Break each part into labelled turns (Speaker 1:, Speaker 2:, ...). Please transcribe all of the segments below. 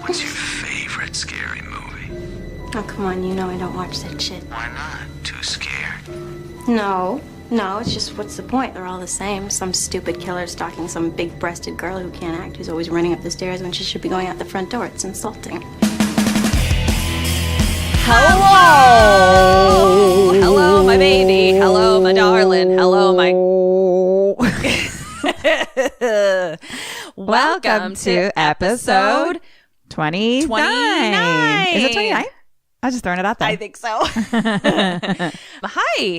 Speaker 1: What's your favorite scary movie?
Speaker 2: Oh, come on, you know I don't watch that shit.
Speaker 1: Why not? Too scared?
Speaker 2: No, it's just what's the point? They're all the same. Some stupid killer stalking some big-breasted girl who can't act, who's always running up the stairs when she should be going out the front door. It's insulting.
Speaker 3: Hello! Hello, my baby. Hello, my darling. Hello, my... Welcome to episode
Speaker 4: 29.
Speaker 3: 29.
Speaker 4: Is it 29? I was just throwing it out there.
Speaker 3: I think so. Hi.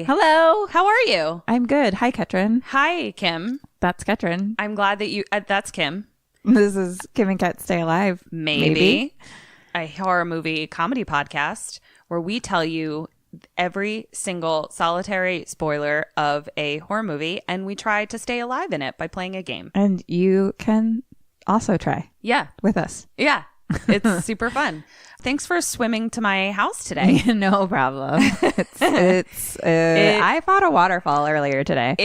Speaker 4: Hello.
Speaker 3: How are you?
Speaker 4: I'm good. Hi, Ketrin.
Speaker 3: Hi, Kim.
Speaker 4: That's Ketrin.
Speaker 3: I'm glad that you... that's Kim.
Speaker 4: This is Kim and Kat Stay Alive.
Speaker 3: Maybe. A horror movie comedy podcast where we tell you every single solitary spoiler of a horror movie, and we try to stay alive in it by playing a game.
Speaker 4: And you can also try.
Speaker 3: Yeah.
Speaker 4: With us.
Speaker 3: Yeah. It's super fun. Thanks for swimming to my house today.
Speaker 4: No problem. I fought a waterfall earlier today.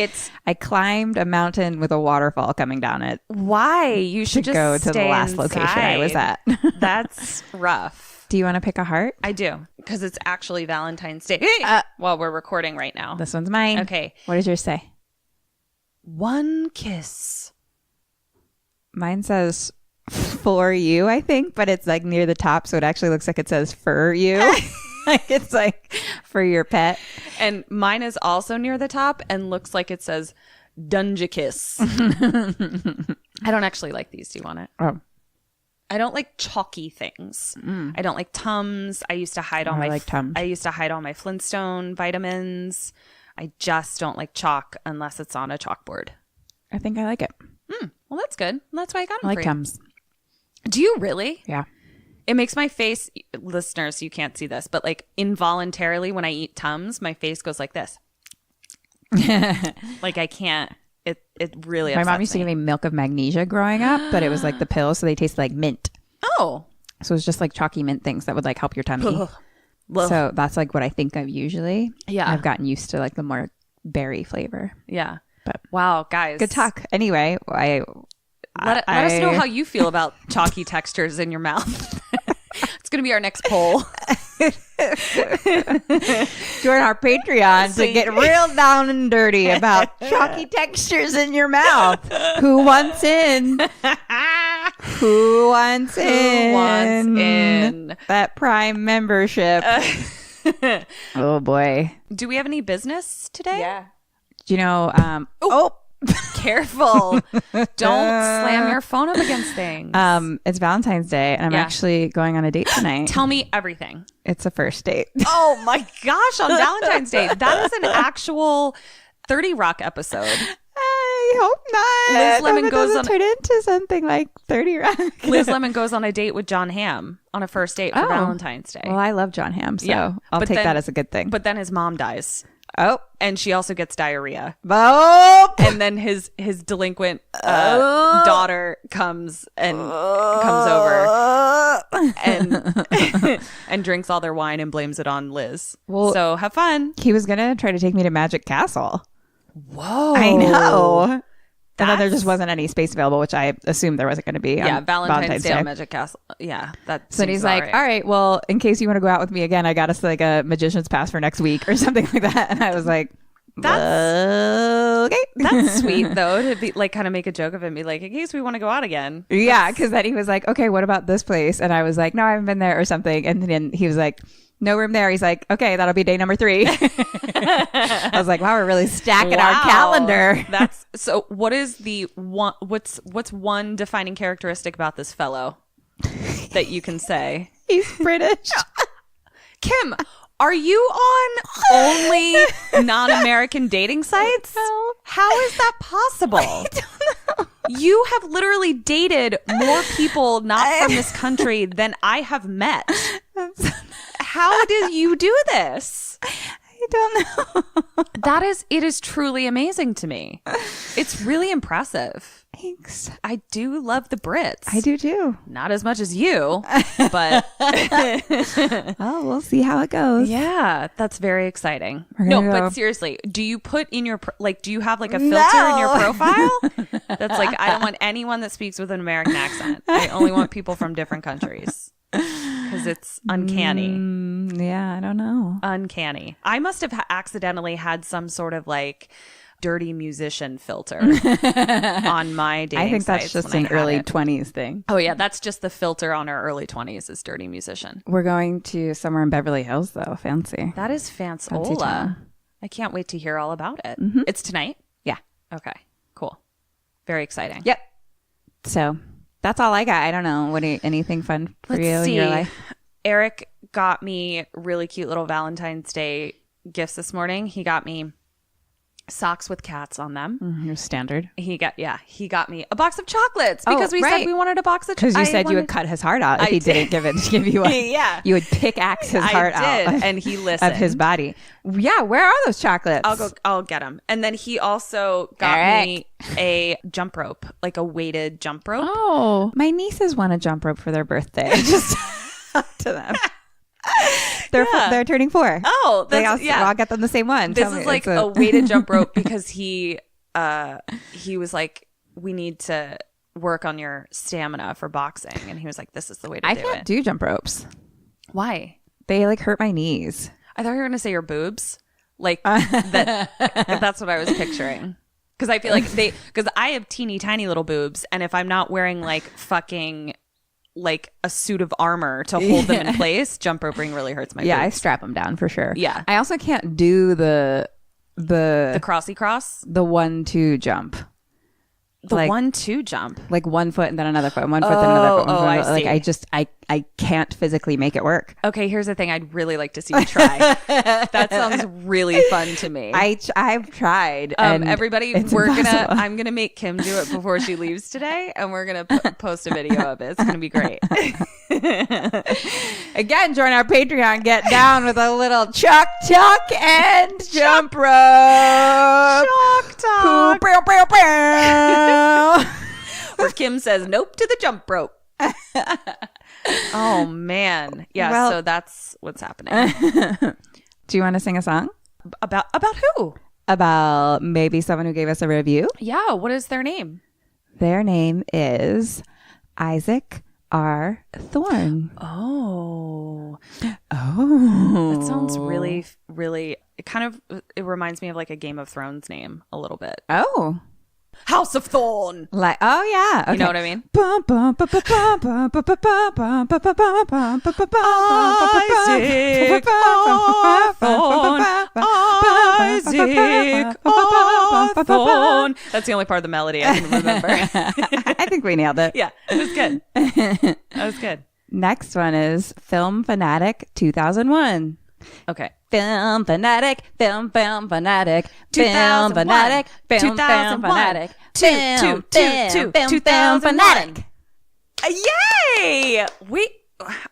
Speaker 4: I climbed a mountain with a waterfall coming down it.
Speaker 3: Why? You should just
Speaker 4: go to the
Speaker 3: stay
Speaker 4: last location I was at.
Speaker 3: That's rough.
Speaker 4: Do you want to pick a heart?
Speaker 3: I do, because it's actually Valentine's Day. Well, we're recording right now.
Speaker 4: This one's mine.
Speaker 3: Okay.
Speaker 4: What does yours say?
Speaker 3: One kiss.
Speaker 4: Mine says for you, I think, but it's like near the top, so it actually looks like it says for you. Like it's like for your pet.
Speaker 3: And mine is also near the top and looks like it says Dunja Kiss. I don't actually like these. Do you want it?
Speaker 4: Oh.
Speaker 3: I don't like chalky things. I don't like Tums. I used to hide all
Speaker 4: I
Speaker 3: my
Speaker 4: like Tums.
Speaker 3: I used to hide all my Flintstone vitamins. I just don't like chalk unless it's on a chalkboard.
Speaker 4: I think I like it.
Speaker 3: Well, that's good. That's why I got them
Speaker 4: I like
Speaker 3: for you.
Speaker 4: Tums.
Speaker 3: Do you really?
Speaker 4: Yeah.
Speaker 3: It makes my face, listeners, you can't see this, but like involuntarily when I eat Tums, my face goes like this. Like I can't. It really upsets
Speaker 4: My mom used to give me milk of magnesia growing up, but it was like the pills, so they tasted like mint.
Speaker 3: Oh.
Speaker 4: So it was just like chalky mint things that would like help your tummy.
Speaker 3: Ugh.
Speaker 4: So that's like what I think of usually.
Speaker 3: Yeah.
Speaker 4: I've gotten used to like the more berry flavor.
Speaker 3: Yeah.
Speaker 4: But
Speaker 3: wow, guys.
Speaker 4: good talk. Anyway,
Speaker 3: Let us know how you feel about chalky textures in your mouth. It's going to be our next poll.
Speaker 4: Join our Patreon to get real down and dirty about chalky textures in your mouth. Who wants in? Who wants in? That Prime membership. Oh boy.
Speaker 3: Do we have any business today?
Speaker 4: Yeah. Do you know?
Speaker 3: Careful. Don't slam your phone up against things.
Speaker 4: It's Valentine's Day, and I'm actually going on a date tonight.
Speaker 3: Tell me everything.
Speaker 4: It's a first date.
Speaker 3: Oh my gosh, on Valentine's Day. That is an actual 30 Rock episode.
Speaker 4: I hope not.
Speaker 3: Liz Lemon goes on
Speaker 4: turn into something like 30 Rock.
Speaker 3: Liz Lemon goes on a date with John Hamm on a first date for Valentine's Day.
Speaker 4: Well, I love John Hamm, so I'll take that as a good thing.
Speaker 3: But then his mom dies.
Speaker 4: Oh.
Speaker 3: And she also gets diarrhea.
Speaker 4: Oh.
Speaker 3: And then his delinquent daughter comes over and drinks all their wine and blames it on Liz. Well, so have fun.
Speaker 4: He was going to try to take me to Magic Castle.
Speaker 3: Whoa.
Speaker 4: I know. And then there just wasn't any space available, which I assumed there wasn't going to be.
Speaker 3: Yeah, Valentine's Day on Magic Castle. Yeah, that.
Speaker 4: So he's like, all right, well, in case you want to go out with me again, I got us like a magician's pass for next week or something like that. And I was like, okay.
Speaker 3: That's sweet though, to be like kind of make a joke of it and be like, in case we want to go out again.
Speaker 4: Yeah, because then he was like, okay, what about this place? And I was like, no, I haven't been there or something. And then he was like, no room there. He's like, okay, that'll be day number 3. I was like, wow, we're really stacking our calendar.
Speaker 3: That's so. What is the one? What's one defining characteristic about this fellow that you can say?
Speaker 4: He's British.
Speaker 3: Kim, are you on only non-American dating sites?
Speaker 4: No.
Speaker 3: How is that possible?
Speaker 4: I don't know.
Speaker 3: You have literally dated more people not from this country than I have met. How did you do this?
Speaker 4: I I don't know.
Speaker 3: It is truly amazing to me. It's really impressive.
Speaker 4: Thanks.
Speaker 3: I do love the Brits.
Speaker 4: I do too.
Speaker 3: Not as much as you, but
Speaker 4: Oh, we'll see how it goes.
Speaker 3: yeah, that's very exciting.
Speaker 4: We're
Speaker 3: No,
Speaker 4: gonna
Speaker 3: but
Speaker 4: go-
Speaker 3: seriously, do you put in your do you have like a filter in your profile that's like, I don't want anyone that speaks with an American accent. I only want people from different countries because it's uncanny.
Speaker 4: Yeah, I don't know.
Speaker 3: Uncanny. I must have accidentally had some sort of like dirty musician filter on my dating
Speaker 4: I think that's
Speaker 3: sites
Speaker 4: just
Speaker 3: when
Speaker 4: an
Speaker 3: I had
Speaker 4: early
Speaker 3: it.
Speaker 4: 20s thing.
Speaker 3: Oh yeah, that's just the filter on our early 20s is dirty musician.
Speaker 4: We're going to somewhere in Beverly Hills, though. Fancy.
Speaker 3: That is
Speaker 4: Fancy
Speaker 3: fancy.
Speaker 4: town.
Speaker 3: I can't wait to hear all about it. It's tonight?
Speaker 4: Yeah.
Speaker 3: Okay, cool. Very exciting.
Speaker 4: Yep. So that's all I got. I don't know. Anything fun for you
Speaker 3: Let's
Speaker 4: in your
Speaker 3: see.
Speaker 4: life?
Speaker 3: Eric got me really cute little Valentine's Day gifts this morning. He got me socks with cats on them.
Speaker 4: Your standard.
Speaker 3: He got me a box of chocolates because we
Speaker 4: right.
Speaker 3: said we wanted a box of
Speaker 4: Because you said you would
Speaker 3: wanted-
Speaker 4: cut his heart out if
Speaker 3: I
Speaker 4: he
Speaker 3: did.
Speaker 4: didn't give you one.
Speaker 3: Yeah.
Speaker 4: You would pickaxe his heart
Speaker 3: I did,
Speaker 4: out
Speaker 3: and he listened.
Speaker 4: of his body. Yeah, where are those chocolates?
Speaker 3: I'll get them. And then he also got me a jump rope, like a weighted jump rope.
Speaker 4: Oh, my nieces want a jump rope for their birthday. Just up to them. They're turning 4.
Speaker 3: Oh, that's,
Speaker 4: I'll get them the same one.
Speaker 3: This
Speaker 4: Tell me,
Speaker 3: is like
Speaker 4: it's
Speaker 3: a weighted jump rope because he was like, we need to work on your stamina for boxing, and he was like, this is the way to
Speaker 4: I
Speaker 3: do
Speaker 4: can't
Speaker 3: it.
Speaker 4: do jump ropes.
Speaker 3: Why?
Speaker 4: They like hurt my knees.
Speaker 3: I thought you were going to say your boobs. Like that. That's what I was picturing. Because I feel like because I have teeny tiny little boobs, and if I'm not wearing like fucking like a suit of armor to hold them in place, jump roping really hurts my
Speaker 4: Yeah, I
Speaker 3: boobs.
Speaker 4: strap them down for sure.
Speaker 3: Yeah.
Speaker 4: I also can't do the
Speaker 3: The crossy cross,
Speaker 4: the 1-2 jump.
Speaker 3: the
Speaker 4: Like-
Speaker 3: 1-2 jump.
Speaker 4: Like one foot and then another foot, one foot then another foot. one foot,
Speaker 3: I
Speaker 4: like
Speaker 3: see.
Speaker 4: I can't physically make it work.
Speaker 3: Okay, here's the thing. I'd really like to see you try. That sounds really fun to me.
Speaker 4: I've tried. And
Speaker 3: everybody,
Speaker 4: it's
Speaker 3: I'm
Speaker 4: impossible.
Speaker 3: gonna make Kim do it before she leaves today, and we're gonna post a video of it. It's gonna be great.
Speaker 4: Again, join our Patreon. Get down with a little chuck and jump rope.
Speaker 3: Chalk talk.
Speaker 4: Bow, bow, bow.
Speaker 3: Where Kim says nope to the jump rope. Oh man, yeah.
Speaker 4: Well-
Speaker 3: so that's what's happening.
Speaker 4: Do you want to sing a song
Speaker 3: About who?
Speaker 4: about maybe someone who gave us a review?
Speaker 3: Yeah. What is their name?
Speaker 4: Their name is Isaac R. Thorne.
Speaker 3: Oh,
Speaker 4: Oh,
Speaker 3: that sounds really, really. It reminds me of like a Game of Thrones name a little bit.
Speaker 4: Oh,
Speaker 3: House of Thorn.
Speaker 4: like yeah. Okay.
Speaker 3: You know what I mean?
Speaker 4: Isaac
Speaker 3: Thorne. That's the only part of the melody I can remember.
Speaker 4: I think we nailed it.
Speaker 3: Yeah, it was good. That was good.
Speaker 4: Next one is Film Fanatic 2001.
Speaker 3: Okay.
Speaker 4: Film Fanatic, Film Fanatic, Film
Speaker 3: 2001,
Speaker 4: Fanatic, Film
Speaker 3: 2001,
Speaker 4: Fanatic,
Speaker 3: Film Fanatic. Yay!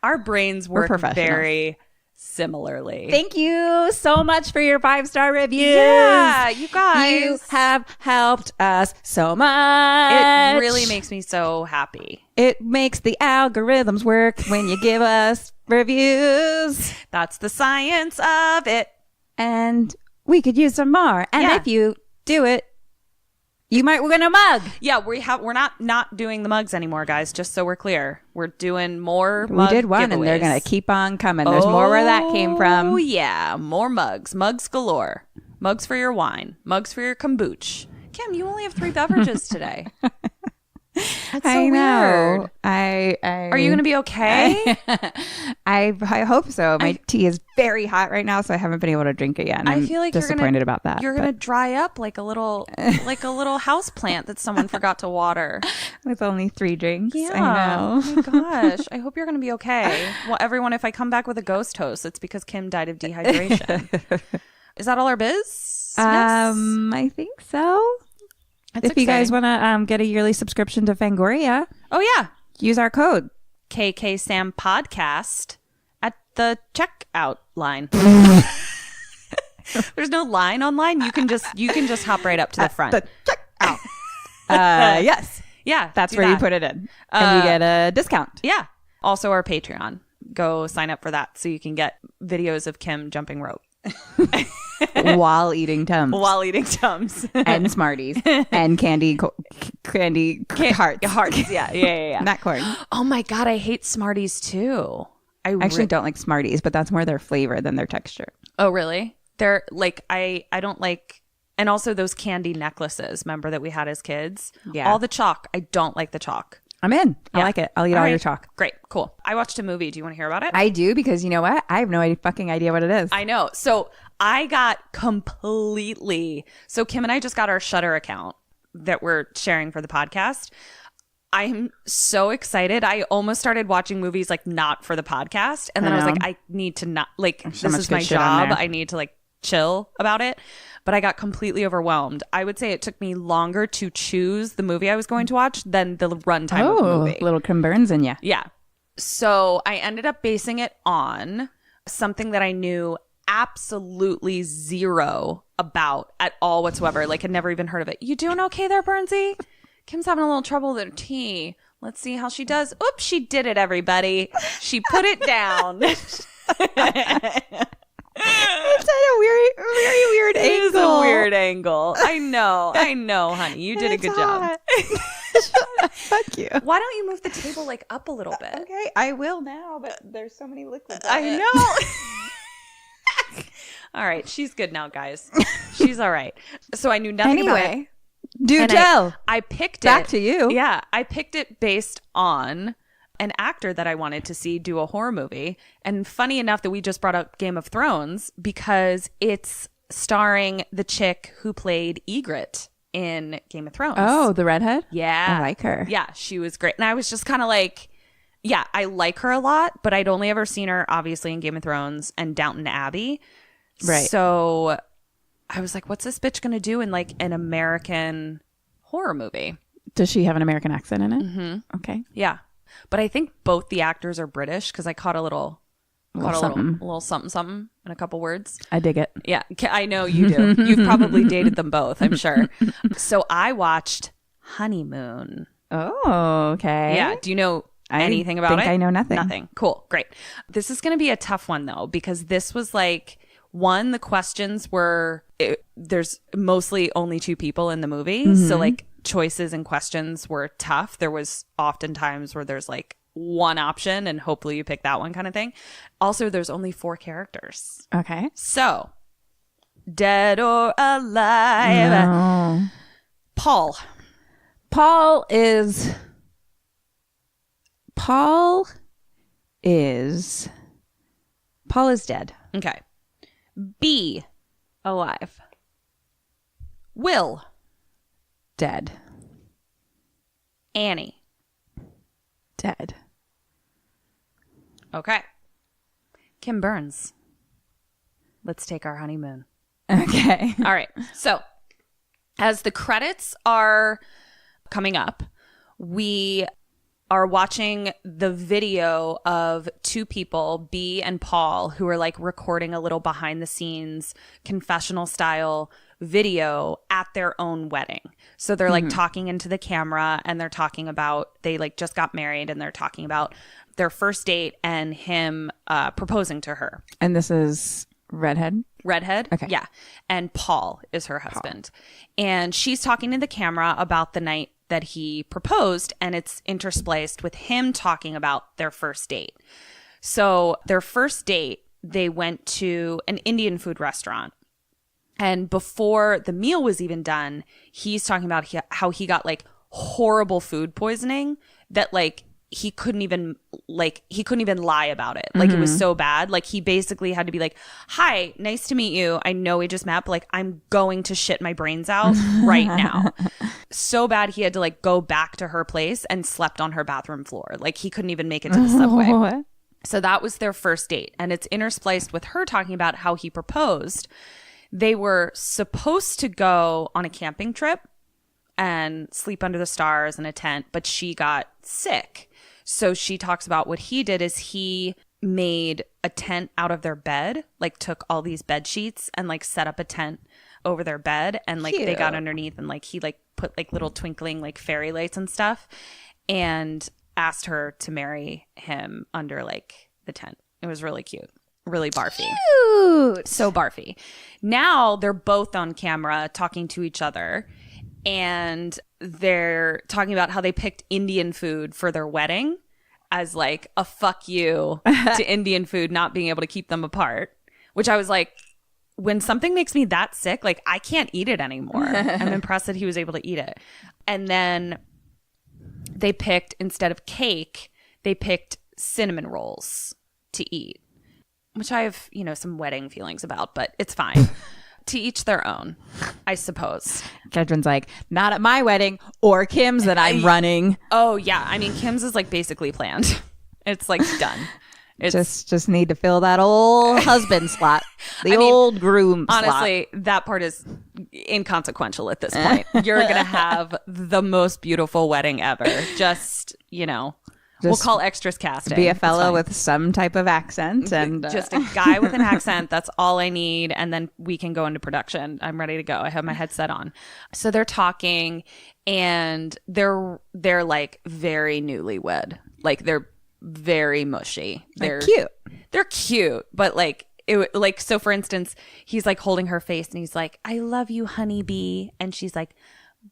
Speaker 3: Our brains work
Speaker 4: professionals.
Speaker 3: very similarly.
Speaker 4: Thank you so much for your 5-star reviews.
Speaker 3: Yeah, you guys.
Speaker 4: You have helped us so much.
Speaker 3: It really makes me so happy.
Speaker 4: It makes the algorithms work when you give us reviews.
Speaker 3: That's the science of it.
Speaker 4: And we could use some more. And
Speaker 3: Yeah.
Speaker 4: if you do it, you might win a mug.
Speaker 3: Yeah, we're not doing the mugs anymore, guys. Just so we're clear, we're doing more.
Speaker 4: We did one, and they're going to keep on coming. There's more where that came from.
Speaker 3: Oh yeah, more mugs galore. Mugs for your wine, mugs for your kombucha. Kim, you only have 3 beverages today. That's so
Speaker 4: I know.
Speaker 3: weird.
Speaker 4: Are
Speaker 3: you going to be okay?
Speaker 4: I hope so. My tea is very hot right now, so I haven't been able to drink it yet. And
Speaker 3: I
Speaker 4: I'm
Speaker 3: feel like
Speaker 4: disappointed about that.
Speaker 3: You're gonna dry up like a little house plant that someone forgot to water.
Speaker 4: with only 3 drinks.
Speaker 3: Yeah.
Speaker 4: I know.
Speaker 3: Oh my gosh. I hope you're gonna be okay. Well, everyone, if I come back with a ghost host, it's because Kim died of dehydration. Is that all our biz?
Speaker 4: I think so.
Speaker 3: That's
Speaker 4: If you guys
Speaker 3: exciting.
Speaker 4: want to get a yearly subscription to Fangoria,
Speaker 3: Oh yeah.
Speaker 4: use our code.
Speaker 3: kksampodcast at the checkout line. There's no line online. You can just hop right up to the front.
Speaker 4: Check out. Yes.
Speaker 3: Yeah.
Speaker 4: That's
Speaker 3: do
Speaker 4: where you
Speaker 3: that.
Speaker 4: put it in. And you get a discount.
Speaker 3: Yeah. Also our Patreon. Go sign up for that so you can get videos of Kim jumping rope.
Speaker 4: While eating Tums.
Speaker 3: While eating Tums.
Speaker 4: And Smarties. And candy hearts.
Speaker 3: Hearts, yeah.
Speaker 4: Not corn.
Speaker 3: Oh my God, I hate Smarties too. I
Speaker 4: actually don't like Smarties, but that's more their flavor than their texture.
Speaker 3: Oh, really? They're like, I don't like, and also those candy necklaces, remember that we had as kids?
Speaker 4: Yeah.
Speaker 3: All the chalk. I don't like the chalk.
Speaker 4: I'm in. I
Speaker 3: Yeah.
Speaker 4: like it. I'll eat all your chalk.
Speaker 3: Great, cool. I watched a movie. Do you want to hear about it?
Speaker 4: I do, because you know what? I have no fucking idea what it is.
Speaker 3: I know. So I got completely. So Kim and I just got our Shudder account that we're sharing for the podcast. I'm so excited. I almost started watching movies like not for the podcast. And then I was like, I need to not, like,
Speaker 4: so
Speaker 3: this
Speaker 4: much
Speaker 3: is
Speaker 4: good
Speaker 3: my
Speaker 4: shit on
Speaker 3: job.
Speaker 4: there.
Speaker 3: I need to like chill about it. But I got completely overwhelmed. I would say it took me longer to choose the movie I was going to watch than the runtime of the movie.
Speaker 4: Little Kim Burns in ya.
Speaker 3: Yeah. So I ended up basing it on something that I knew absolutely zero about at all whatsoever. Like, had never even heard of it. You doing okay there, Burnsy? Kim's having a little trouble with her tea. Let's see how she does. Oops, she did it, everybody. She put it down.
Speaker 4: It's at a very weird angle.
Speaker 3: It is a weird angle. I know, honey. You did a good job.
Speaker 4: Fuck you.
Speaker 3: Why don't you move the table like up a little bit?
Speaker 4: Okay, I will now, but there's so many liquids.
Speaker 3: I know. All right, she's good now, guys. She's all right. So I knew nothing about it.
Speaker 4: Anyway, do
Speaker 3: And
Speaker 4: tell.
Speaker 3: I picked it.
Speaker 4: Back to you.
Speaker 3: Yeah, I picked it based on an actor that I wanted to see do a horror movie. And funny enough that we just brought up Game of Thrones because it's starring the chick who played Ygritte in Game of Thrones.
Speaker 4: Oh, the redhead?
Speaker 3: Yeah.
Speaker 4: I like her.
Speaker 3: Yeah, she was great. And I was just kind of like, yeah, I like her a lot, but I'd only ever seen her obviously in Game of Thrones and Downton Abbey.
Speaker 4: Right.
Speaker 3: So I was like, what's this bitch going to do in like an American horror movie?
Speaker 4: Does she have an American accent in it? Mm-hmm. Okay.
Speaker 3: Yeah. But I think both the actors are British because I caught a little something in a couple words.
Speaker 4: I dig it.
Speaker 3: Yeah, I know you do. You've probably dated them both, I'm sure. So I watched Honeymoon.
Speaker 4: Oh, okay.
Speaker 3: Yeah. Do you know anything about it?
Speaker 4: I know nothing.
Speaker 3: Nothing. Cool. Great. This is going to be a tough one though, because this was like, one, the questions were, there's mostly only two people in the movie. Mm-hmm. So like choices and questions were tough. There was often times where there's like one option and hopefully you pick that one kind of thing. Also, there's only 4 characters.
Speaker 4: Okay.
Speaker 3: So, dead or alive.
Speaker 4: No.
Speaker 3: Paul
Speaker 4: is dead.
Speaker 3: Okay. B, alive. Will,
Speaker 4: Dead.
Speaker 3: Annie.
Speaker 4: Dead.
Speaker 3: Okay. Kim Burns. Let's take our honeymoon.
Speaker 4: Okay.
Speaker 3: All right. So, as the credits are coming up, we are watching the video of 2 people, B and Paul, who are like recording a little behind the scenes confessional style video at their own wedding. So they're like talking into the camera and they're talking about, they like just got married and they're talking about their first date and him proposing to her.
Speaker 4: And this is redhead? Okay.
Speaker 3: Yeah. And Paul is her husband. And she's talking to the camera about the night that he proposed, and it's interspliced with him talking about their first date. So their first date, they went to an Indian food restaurant. And before the meal was even done, he's talking about how he got like horrible food poisoning that like he couldn't even lie about it. Like it was so bad. Like he basically had to be like, hi, nice to meet you. I know we just met, but like I'm going to shit my brains out right now. So bad he had to like go back to her place and slept on her bathroom floor. Like he couldn't even make it to the subway.
Speaker 4: What?
Speaker 3: So that was their first date. And it's interspliced with her talking about how he proposed. They were supposed to go on a camping trip and sleep under the stars in a tent, but she got sick. So she talks about what he did is he made a tent out of their bed, like took all these bed sheets and like set up a tent over their bed, and like they got underneath, and like he like put like little twinkling like fairy lights and stuff, and asked her to marry him under like the tent. It was really cute. Really barfy.
Speaker 4: Cute.
Speaker 3: So barfy. Now they're both on camera talking to each other, and they're talking about how they picked Indian food for their wedding as like a fuck you to Indian food not being able to keep them apart, which I was like, when something makes me that sick, like I can't eat it anymore. I'm impressed that he was able to eat it. And then they picked, instead of cake, they picked cinnamon rolls to eat, which I have, you know, some wedding feelings about, but it's fine. To each their own, I suppose.
Speaker 4: Kedron's like, not at my wedding or Kim's that I'm running.
Speaker 3: Oh, yeah. I mean, Kim's is like basically planned. It's like done. It's
Speaker 4: just need to fill that old husband slot. The old groom slot.
Speaker 3: Honestly, that part is inconsequential at this point. You're going to have the most beautiful wedding ever. Just, you know. We'll call extras casting.
Speaker 4: Be a fellow with some type of accent. And
Speaker 3: just a guy with an accent. That's all I need. And then we can go into production. I'm ready to go. I have my headset on. So they're talking, and they're like very newlywed. Like they're very mushy. They're
Speaker 4: cute.
Speaker 3: They're cute. But like, so for instance, he's like holding her face and he's like, I love you, honeybee. And she's like,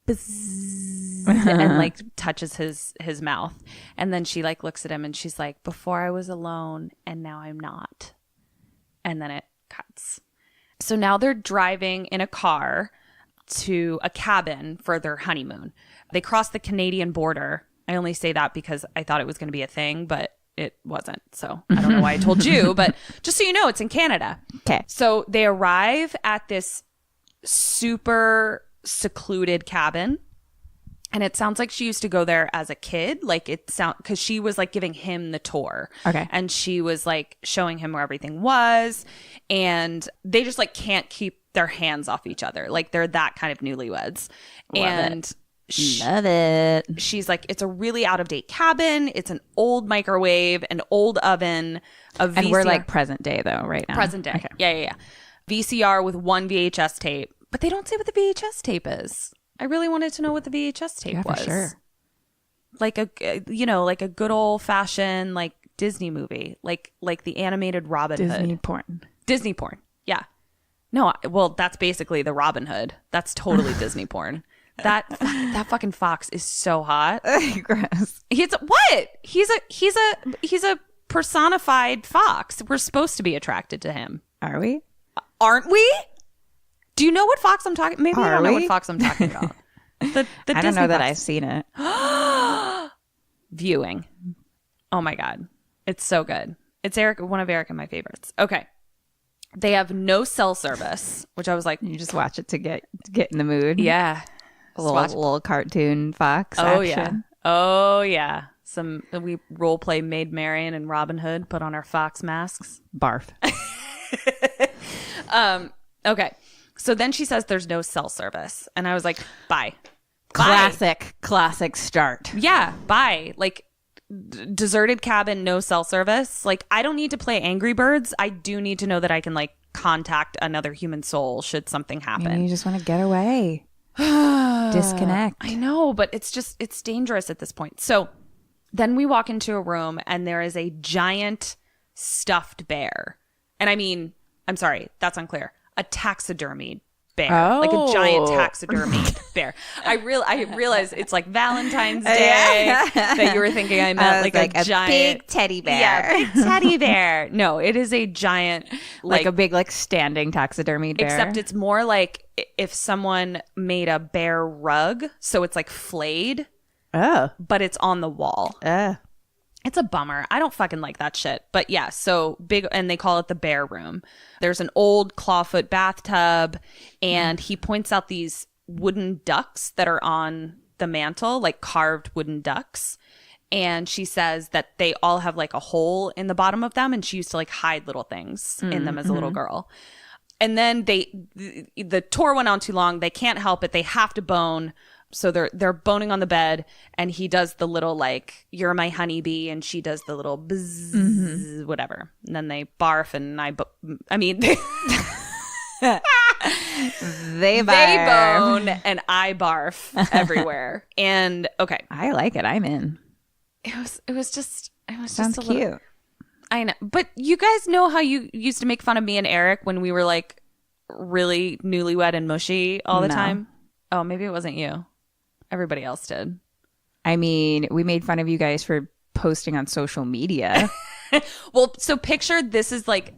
Speaker 3: bzzz, and like touches his mouth, and then she like looks at him and she's like, before I was alone and now I'm not, and then it cuts. So now they're driving in a car to a cabin for their honeymoon. They cross the Canadian border. I only say that because I thought it was going to be a thing, but it wasn't. So I don't know why I told you, but just so you know, it's in Canada.
Speaker 4: Okay.
Speaker 3: So they arrive at this super secluded cabin, and it sounds like she used to go there as a kid, like because she was like giving him the tour.
Speaker 4: Okay.
Speaker 3: And she was like showing him where everything was, and they just like can't keep their hands off each other, like they're that kind of newlyweds.
Speaker 4: Love it.
Speaker 3: She's like, it's a really out of date cabin, it's an old microwave, an old oven, a VCR.
Speaker 4: And we're like present day though right now.
Speaker 3: Present day. Okay. Yeah VCR with one VHS tape. But they don't say what the VHS tape is. I really wanted to know what the VHS tape was.
Speaker 4: For sure.
Speaker 3: Like a good old fashioned like Disney movie, like the animated Robin Hood. Disney porn. Yeah. No, well, that's basically the Robin Hood. That's totally Disney porn. That fucking fox is so hot.
Speaker 4: Gross.
Speaker 3: He's a personified fox. We're supposed to be attracted to him.
Speaker 4: Are we?
Speaker 3: Aren't we? Do you know what fox I'm talking? Maybe you don't know what fox I'm talking about. The
Speaker 4: I don't know that I've seen it.
Speaker 3: Viewing. Oh my God, it's so good. It's one of Eric and my favorites. Okay, they have no cell service, which I was like,
Speaker 4: you just watch it to get in the mood.
Speaker 3: Yeah,
Speaker 4: a little cartoon fox.
Speaker 3: Oh
Speaker 4: action.
Speaker 3: Oh yeah. We role play Maid Marian and Robin Hood. Put on our fox masks.
Speaker 4: Barf.
Speaker 3: Okay. So then she says there's no cell service. And I was like, bye.
Speaker 4: Classic start.
Speaker 3: Yeah, bye. Like, deserted cabin, no cell service. Like, I don't need to play Angry Birds. I do need to know that I can, like, contact another human soul should something happen.
Speaker 4: You just want to get away. Disconnect.
Speaker 3: I know, but it's dangerous at this point. So then we walk into a room and there is a giant stuffed bear. And I mean, I'm sorry, that's unclear. A taxidermied bear, like a giant taxidermied bear. I realize it's like Valentine's Day that you were thinking I meant like a giant
Speaker 4: big teddy bear.
Speaker 3: Yeah, big teddy bear. No, it is a giant,
Speaker 4: like a big like standing taxidermied bear.
Speaker 3: Except it's more like if someone made a bear rug, so it's like flayed.
Speaker 4: Oh,
Speaker 3: but it's on the wall. It's a bummer. I don't fucking like that shit. But yeah, so big, and they call it the bear room. There's an old clawfoot bathtub, and he points out these wooden ducks that are on the mantle, like carved wooden ducks. And she says that they all have like a hole in the bottom of them, and she used to like hide little things in them as a little girl. And then the tour went on too long. They can't help it. They have to bone So they're boning on the bed, and he does the little like, "You're my honeybee," and she does the little bzz, whatever. And then they barf, and they bone, and I barf everywhere. And okay,
Speaker 4: I like it. I'm in.
Speaker 3: it was just
Speaker 4: Sounds
Speaker 3: a little
Speaker 4: cute.
Speaker 3: I know. But you guys know how you used to make fun of me and Eric when we were like really newlywed and mushy all the time? Oh, maybe it wasn't you. Everybody else did.
Speaker 4: I mean, we made fun of you guys for posting on social media.
Speaker 3: Well, so picture this is like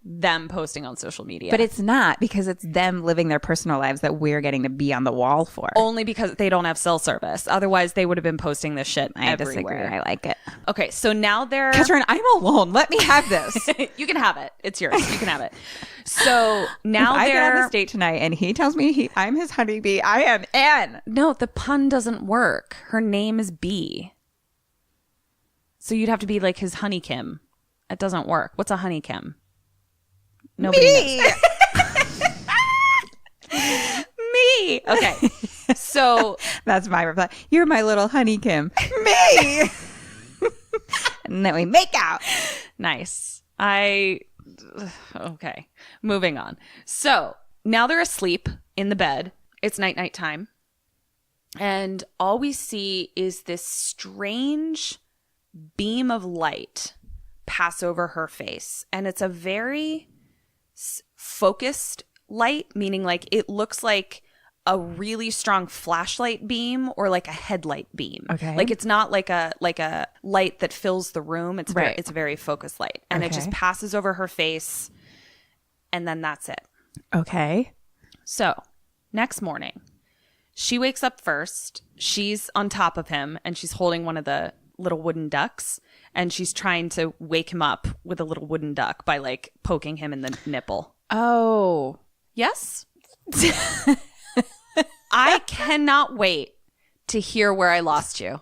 Speaker 3: them posting on social media.
Speaker 4: But it's not, because it's them living their personal lives that we're getting to be on the wall for.
Speaker 3: Only because they don't have cell service. Otherwise, they would have been posting this shit
Speaker 4: I
Speaker 3: everywhere.
Speaker 4: disagree. I like it.
Speaker 3: Okay, so now they're...
Speaker 4: Katrin, I'm alone. Let me have this.
Speaker 3: You can have it. It's yours. You can have it. So now
Speaker 4: if I get on
Speaker 3: they're...
Speaker 4: this date tonight and he tells me I'm his honeybee, I am in.
Speaker 3: No, the pun doesn't work. Her name is Bee. So you'd have to be like his HoneyKim. It doesn't work. What's a HoneyKim? Nobody knows. Me. Okay. So
Speaker 4: that's my reply. You're my little HoneyKim. Me. And then we make out.
Speaker 3: Nice. Okay. Moving on. So now they're asleep in the bed. It's night time. And all we see is this strange beam of light pass over her face. And it's a very focused light, meaning like it looks like a really strong flashlight beam or like a headlight beam.
Speaker 4: Okay.
Speaker 3: Like it's not like a light that fills the room. It's
Speaker 4: right.
Speaker 3: It's a very focused light. And it just passes over her face, and then that's it.
Speaker 4: Okay.
Speaker 3: So next morning, she wakes up first. She's on top of him, and she's holding one of the little wooden ducks, and she's trying to wake him up with a little wooden duck by like poking him in the nipple.
Speaker 4: Oh.
Speaker 3: Yes? I cannot wait to hear where I lost you.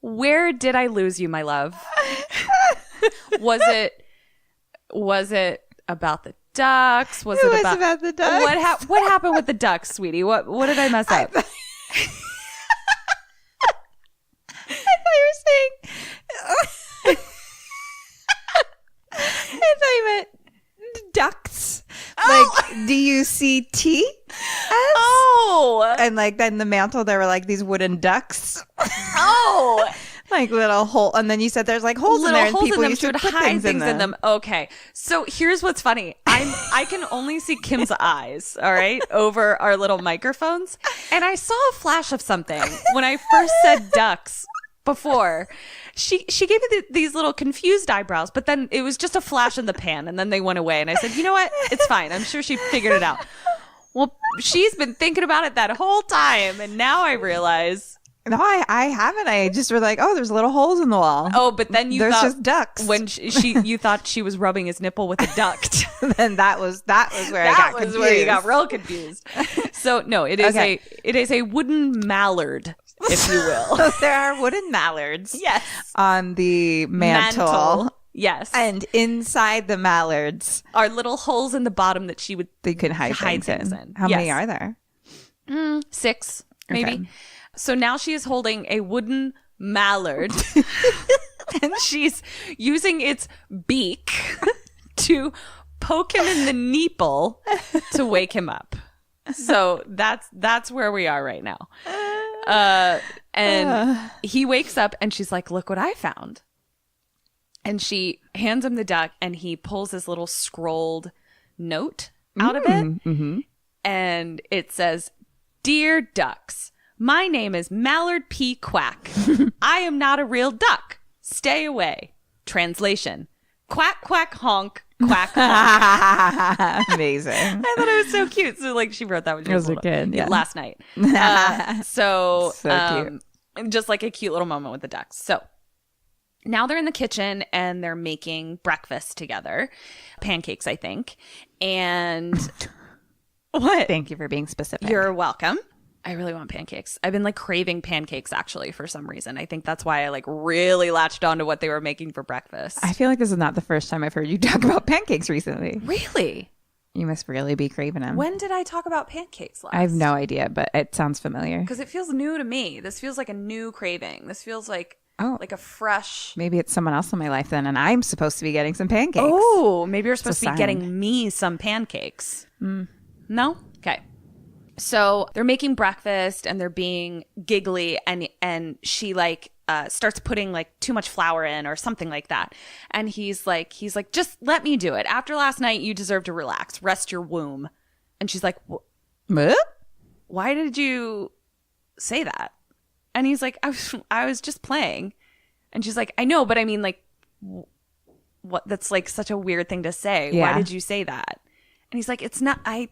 Speaker 3: Where did I lose you, my love? Was it about the ducks? Was it about
Speaker 4: the ducks?
Speaker 3: What happened with the ducks, sweetie? What did I mess up?
Speaker 4: I thought you were saying I thought you meant ducts. Like D-U-C-T-S.
Speaker 3: Oh.
Speaker 4: And like then the mantle there were like these wooden ducks.
Speaker 3: Oh.
Speaker 4: Like little hole, and then you said there's like holes in there, and people used to put
Speaker 3: hide
Speaker 4: things in them.
Speaker 3: Okay, so here's what's funny. I can only see Kim's eyes, all right, over our little microphones, and I saw a flash of something when I first said ducks before. She gave me these little confused eyebrows, but then it was just a flash in the pan, and then they went away, and I said, you know what, it's fine. I'm sure she figured it out. Well, she's been thinking about it that whole time, and now I realize.
Speaker 4: No, I haven't. I just were like, oh, there's little holes in the wall.
Speaker 3: Oh, but then
Speaker 4: there's just ducks.
Speaker 3: When you thought she was rubbing his nipple with a duct.
Speaker 4: Then that was where I got confused.
Speaker 3: Where you got real confused. So no, it is a wooden mallard, if you will.
Speaker 4: There are wooden mallards.
Speaker 3: Yes.
Speaker 4: On the mantle.
Speaker 3: Yes.
Speaker 4: And inside the mallards
Speaker 3: are little holes in the bottom that
Speaker 4: they could hide things in. How many are there?
Speaker 3: 6, maybe.
Speaker 4: Okay.
Speaker 3: So now she is holding a wooden mallard and she's using its beak to poke him in the nipple to wake him up. So that's where we are right now. And he wakes up and she's like, look what I found. And she hands him the duck and he pulls this little scrolled note out of it.
Speaker 4: Mm-hmm.
Speaker 3: And it says, "Dear ducks, my name is Mallard P. Quack. I am not a real duck. Stay away. Translation: quack, quack, honk, quack, honk."
Speaker 4: Amazing.
Speaker 3: I thought it was so cute. So like she wrote that when she was
Speaker 4: a kid, yeah.
Speaker 3: last night. So cute. Just like a cute little moment with the ducks. So now they're in the kitchen and they're making breakfast together. Pancakes, I think. And what?
Speaker 4: Thank you for being specific.
Speaker 3: You're welcome. I really want pancakes. I've been like craving pancakes actually for some reason. I think that's why I like really latched on to what they were making for breakfast.
Speaker 4: I feel like this is not the first time I've heard you talk about pancakes recently.
Speaker 3: Really?
Speaker 4: You must really be craving them.
Speaker 3: When did I talk about pancakes last?
Speaker 4: I have no idea, but it sounds familiar.
Speaker 3: Because it feels new to me. This feels like a new craving. This feels like a fresh...
Speaker 4: Maybe it's someone else in my life then, and I'm supposed to be getting some pancakes.
Speaker 3: Oh, maybe you're supposed to be getting me some pancakes. No? Okay. So they're making breakfast and they're being giggly and she like starts putting like too much flour in or something like that. And he's like, just let me do it. After last night, you deserve to relax, rest your womb. And she's like,
Speaker 4: what?
Speaker 3: Why did you say that? And he's like, I was just playing. And she's like, I know, but I mean like, what? That's like such a weird thing to say.
Speaker 4: Yeah.
Speaker 3: Why did you say that? And he's like, it's nothing.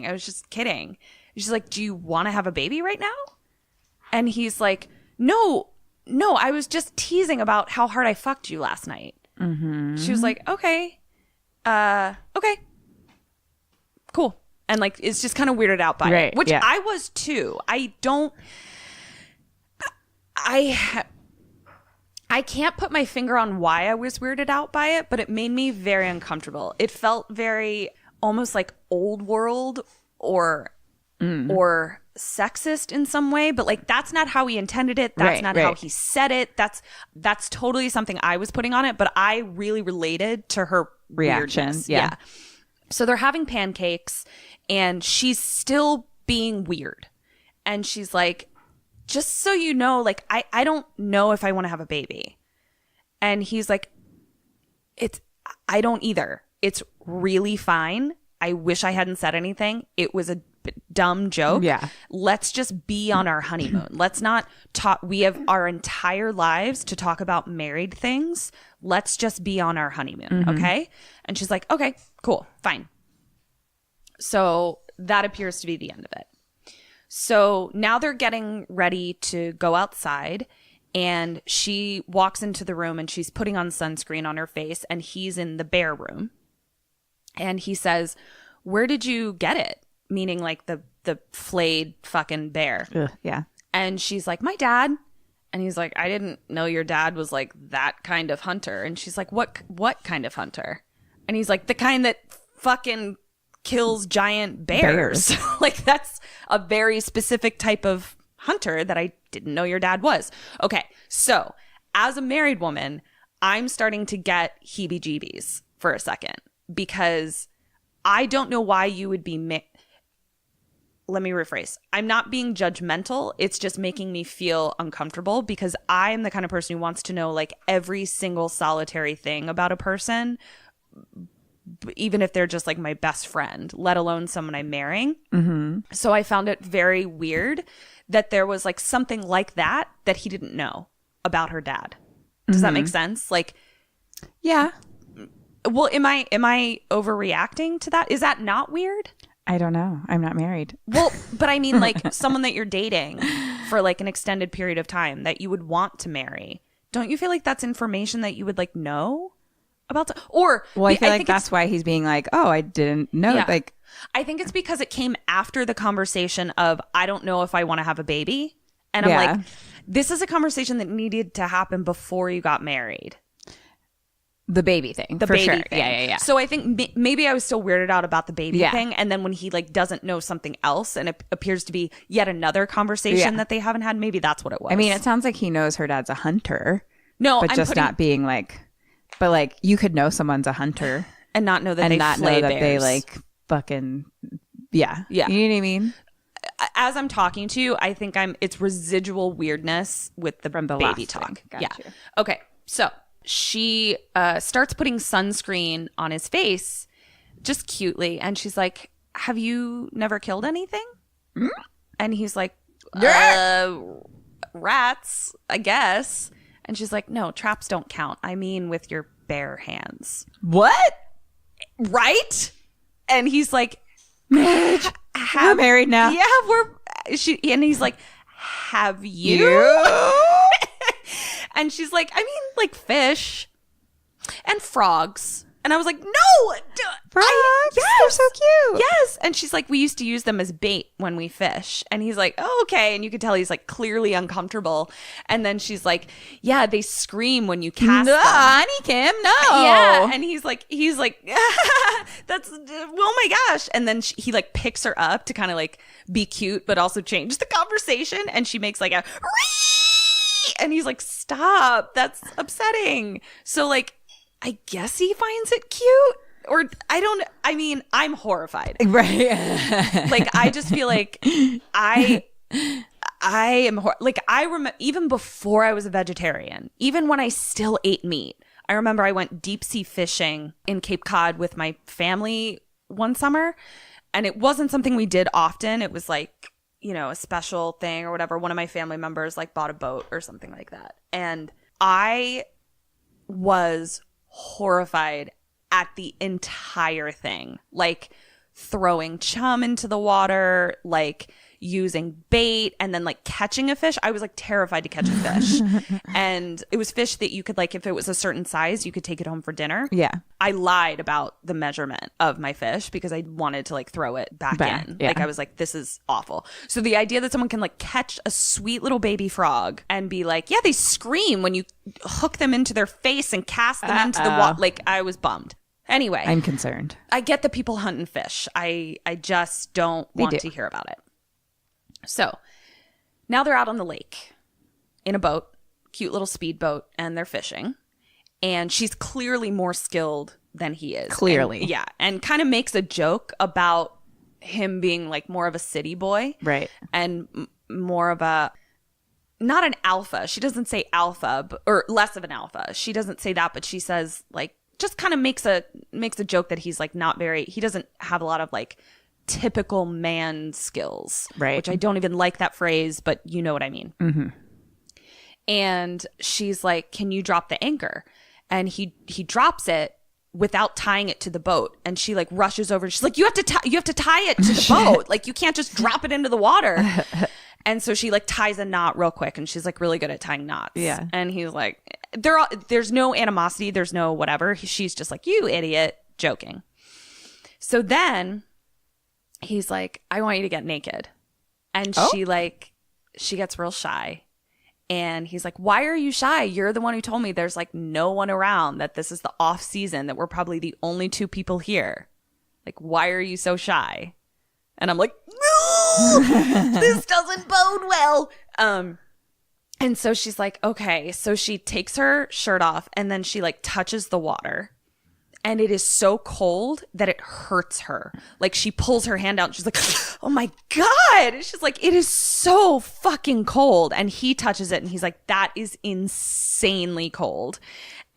Speaker 3: I was just kidding. And she's like, do you want to have a baby right now? And he's like, no, I was just teasing about how hard I fucked you last night. Mm-hmm. She was like, okay, cool. And like, it's just kind of weirded out by it, which I was too. I can't put my finger on why I was weirded out by it, but it made me very uncomfortable. It felt very almost like old world or sexist in some way, but like that's not how he intended it. That's not how he said it. That's totally something I was putting on it, but I really related to her
Speaker 4: reaction. Yeah.
Speaker 3: So they're having pancakes and she's still being weird. And she's like, just so you know, like I don't know if I want to have a baby. And he's like, I don't either. It's really fine. I wish I hadn't said anything. It was a dumb joke. Yeah. Let's just be on our honeymoon. Let's not talk. We have our entire lives to talk about married things. Let's just be on our honeymoon. Okay. And she's like, okay, cool, fine. So that appears to be the end of it. So now they're getting ready to go outside and she walks into the room and she's putting on sunscreen on her face and he's in the bear room. And he says, where did you get it? Meaning like the flayed fucking bear.
Speaker 4: Ugh, yeah.
Speaker 3: And she's like, my dad. And he's like, I didn't know your dad was like that kind of hunter. And she's like, what kind of hunter? And he's like, the kind that fucking kills giant bears. Like that's a very specific type of hunter that I didn't know your dad was. Okay. So as a married woman, I'm starting to get heebie-jeebies for a second because I don't know why you would be let me rephrase. I'm not being judgmental. It's just making me feel uncomfortable because I am the kind of person who wants to know like every single solitary thing about a person, even if they're just like my best friend, let alone someone I'm marrying. Mm-hmm. So I found it very weird that there was like something like that he didn't know about her dad. Does that make sense? Like,
Speaker 4: yeah.
Speaker 3: Well, am I overreacting to that? Is that not weird?
Speaker 4: I don't know. I'm not married.
Speaker 3: Well, but I mean like someone that you're dating for like an extended period of time that you would want to marry. Don't you feel like that's information that you would like know about? Or
Speaker 4: well, I feel like that's why he's being like, oh, I didn't know. Yeah. Like,
Speaker 3: I think it's because it came after the conversation of I don't know if I want to have a baby. And I'm like, this is a conversation that needed to happen before you got married.
Speaker 4: The baby thing.
Speaker 3: The
Speaker 4: for
Speaker 3: baby
Speaker 4: sure.
Speaker 3: thing.
Speaker 4: Yeah.
Speaker 3: So I think maybe I was still weirded out about the baby thing. And then when he like doesn't know something else and it appears to be yet another conversation that they haven't had, maybe that's what it was.
Speaker 4: I mean, it sounds like he knows her dad's a hunter.
Speaker 3: No,
Speaker 4: but not being like, but like you could know someone's a hunter
Speaker 3: and not know that
Speaker 4: and
Speaker 3: they
Speaker 4: not
Speaker 3: flay
Speaker 4: know that
Speaker 3: bears.
Speaker 4: They like fucking, yeah. You know what I mean?
Speaker 3: As I'm talking to you, I think it's residual weirdness with the baby talk.
Speaker 4: Gotcha.
Speaker 3: Yeah. Okay. So she starts putting sunscreen on his face just cutely. And she's like, have you never killed anything? Mm? And he's like, rats, I guess. And she's like, no, traps don't count. I mean with your bare hands.
Speaker 4: What?
Speaker 3: Right? And he's like,
Speaker 4: we're married now.
Speaker 3: Yeah, and he's like, have you? And she's like, I mean, like fish and frogs. And I was like, no!
Speaker 4: Frogs? They're so cute.
Speaker 3: Yes. And she's like, we used to use them as bait when we fish. And he's like, oh, okay. And you could tell he's like clearly uncomfortable. And then she's like, yeah, they scream when you cast them.
Speaker 4: HoneyKim, no.
Speaker 3: Yeah. And he's like, that's, oh my gosh. And then he like picks her up to kind of like be cute, but also change the conversation. And she makes like a, and he's like, stop. That's upsetting. So like, I guess he finds it cute, or I'm horrified.
Speaker 4: Right.
Speaker 3: Like, I just feel like I am, I remember even before I was a vegetarian, even when I still ate meat, I remember I went deep sea fishing in Cape Cod with my family one summer, and it wasn't something we did often. It was like, you know, a special thing or whatever. One of my family members like bought a boat or something like that. And I was horrified at the entire thing, like throwing chum into the water, like using bait, and then like catching a fish. I was like terrified to catch a fish. And it was fish that you could like, if it was a certain size, you could take it home for dinner.
Speaker 4: Yeah.
Speaker 3: I lied about the measurement of my fish because I wanted to like throw it back in.
Speaker 4: Yeah.
Speaker 3: Like I was like, this is awful. So the idea that someone can like catch a sweet little baby frog and be like, yeah, they scream when you hook them into their face and cast them into the water. Like I was bummed. Anyway,
Speaker 4: I'm concerned.
Speaker 3: I get the people hunting fish. I just don't want to hear about it. So now they're out on the lake in a boat, cute little speedboat, and they're fishing. And she's clearly more skilled than he is.
Speaker 4: Clearly.
Speaker 3: And, yeah. And kind of makes a joke about him being like more of a city boy.
Speaker 4: Right.
Speaker 3: And more of a, not an alpha. She doesn't say alpha, or less of an alpha. She doesn't say that, but she says like, just kind of makes a joke that he's like not very, he doesn't have a lot of like typical man skills.
Speaker 4: Right.
Speaker 3: Which I don't even like that phrase, but you know what I mean.
Speaker 4: Mm-hmm.
Speaker 3: And she's like, can you drop the anchor? And he drops it without tying it to the boat. And she like rushes over. She's like, you have to tie it to the boat. Like you can't just drop it into the water. And so she like ties a knot real quick, and she's like really good at tying knots.
Speaker 4: Yeah.
Speaker 3: And he's like, there's no animosity. There's no whatever. She's just like, you idiot, joking. So then he's like, I want you to get naked. And she gets real shy. And he's like, why are you shy? You're the one who told me there's like no one around, that this is the off season, that we're probably the only two people here. Like, why are you so shy? And I'm like, no, this doesn't bode well. And so she's like, okay. So she takes her shirt off, and then she like touches the water. And it is so cold that it hurts her. Like she pulls her hand out and she's like, oh my God. And she's like, it is so fucking cold. And he touches it and he's like, that is insanely cold.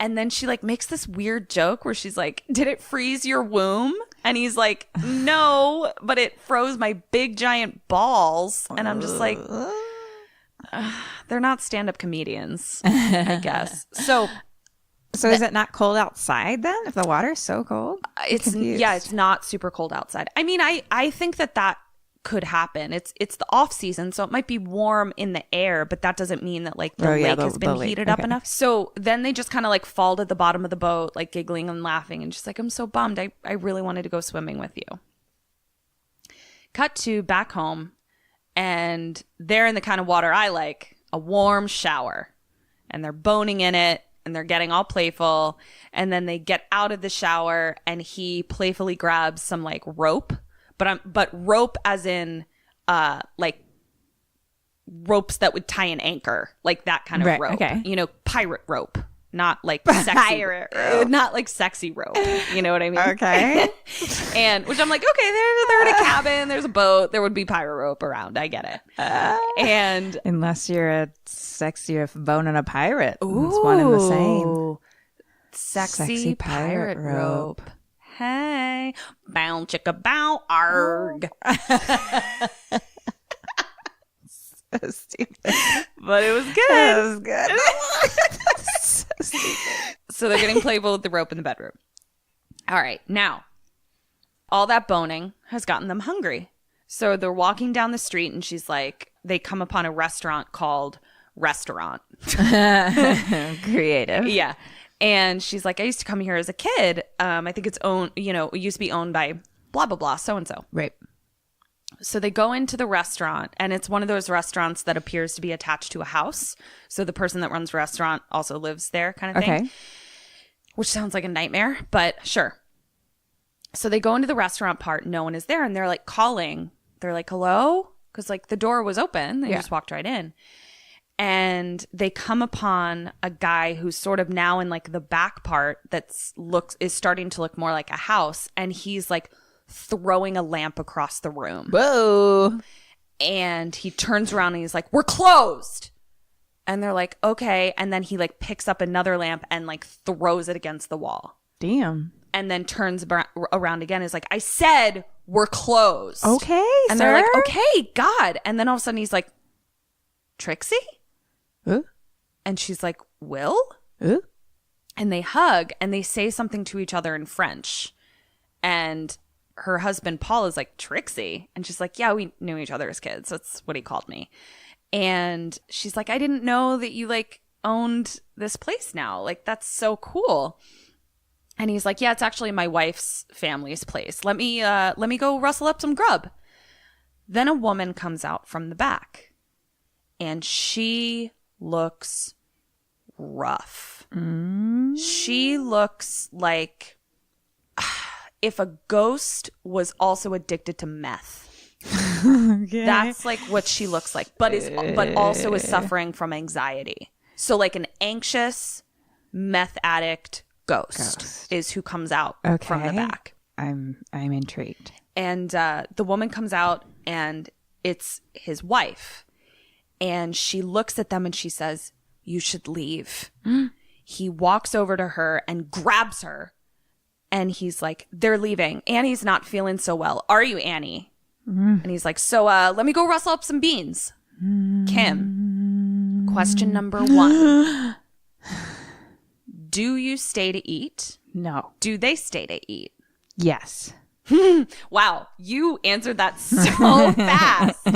Speaker 3: And then she like makes this weird joke where she's like, did it freeze your womb? And he's like, no, but it froze my big giant balls. And I'm just like, they're not stand-up comedians, I guess.
Speaker 4: So is it not cold outside then? If the water is so cold?
Speaker 3: It's not super cold outside. I mean, I think that could happen. It's the off season, so it might be warm in the air, but that doesn't mean that like the lake has been heated up enough. So then they just kind of like fall to the bottom of the boat, like giggling and laughing, and just like, I'm so bummed. I really wanted to go swimming with you. Cut to back home, and they're in the kind of water I like, a warm shower, and they're boning in it. And they're getting all playful. And then they get out of the shower, and he playfully grabs some like rope, but rope as in like ropes that would tie an anchor, like that kind of rope. Okay. You know, pirate rope, not like sexy pirate rope. Not like sexy rope. You know what I mean? Okay. And which I'm like, okay, they're in a cabin, there's a boat, there would be pirate rope around. I get it. And
Speaker 4: unless you're a sexy bone and a pirate. Ooh, it's one and the same.
Speaker 3: Sexy pirate rope. Hey. Bow chicka bow arg.
Speaker 4: So stupid.
Speaker 3: But it was good.
Speaker 4: It was good.
Speaker 3: So stupid. So they're getting playful with the rope in the bedroom. All right. Now, all that boning has gotten them hungry. So they're walking down the street, and she's like, they come upon a restaurant called Restaurant.
Speaker 4: Creative.
Speaker 3: Yeah. And she's like, I used to come here as a kid. I think it's owned, it used to be owned by blah, blah, blah, so-and-so.
Speaker 4: Right.
Speaker 3: So they go into the restaurant, and it's one of those restaurants that appears to be attached to a house. So the person that runs the restaurant also lives there, kind of thing.
Speaker 4: Okay.
Speaker 3: Which sounds like a nightmare, but sure. So they go into the restaurant part. No one is there, and they're like calling. They're like, hello? Because like the door was open. They just walked right in. And they come upon a guy who's sort of now in like the back part is starting to look more like a house. And he's like throwing a lamp across the room.
Speaker 4: Whoa.
Speaker 3: And he turns around and he's like, we're closed. And they're like, okay. And then he like picks up another lamp and like throws it against the wall.
Speaker 4: Damn.
Speaker 3: And then turns around again. Is like, I said we're closed.
Speaker 4: Okay,
Speaker 3: and
Speaker 4: sir.
Speaker 3: they're like, okay, God. And then all of a sudden he's like, Trixie? And she's like, Will? And they hug and they say something to each other in French. And her husband, Paul, is like, Trixie? And she's like, yeah, we knew each other as kids. That's what he called me. And she's like, I didn't know that you like owned this place now. Like, that's so cool. And he's like, yeah, it's actually my wife's family's place. Let me go rustle up some grub. Then a woman comes out from the back and she looks rough. She looks like if a ghost was also addicted to meth.
Speaker 4: Okay.
Speaker 3: That's like what she looks like, but also is suffering from anxiety. So like an anxious meth addict ghost is who comes out from the back.
Speaker 4: I'm intrigued.
Speaker 3: And the woman comes out and it's his wife. And she looks at them and she says, you should leave. He walks over to her and grabs her. And he's like, they're leaving. Annie's not feeling so well. Are you, Annie? And he's like, so let me go rustle up some beans. Kim, question number 1. Do you stay to eat?
Speaker 4: No.
Speaker 3: Do they stay to eat?
Speaker 4: Yes.
Speaker 3: Wow, you answered that so fast.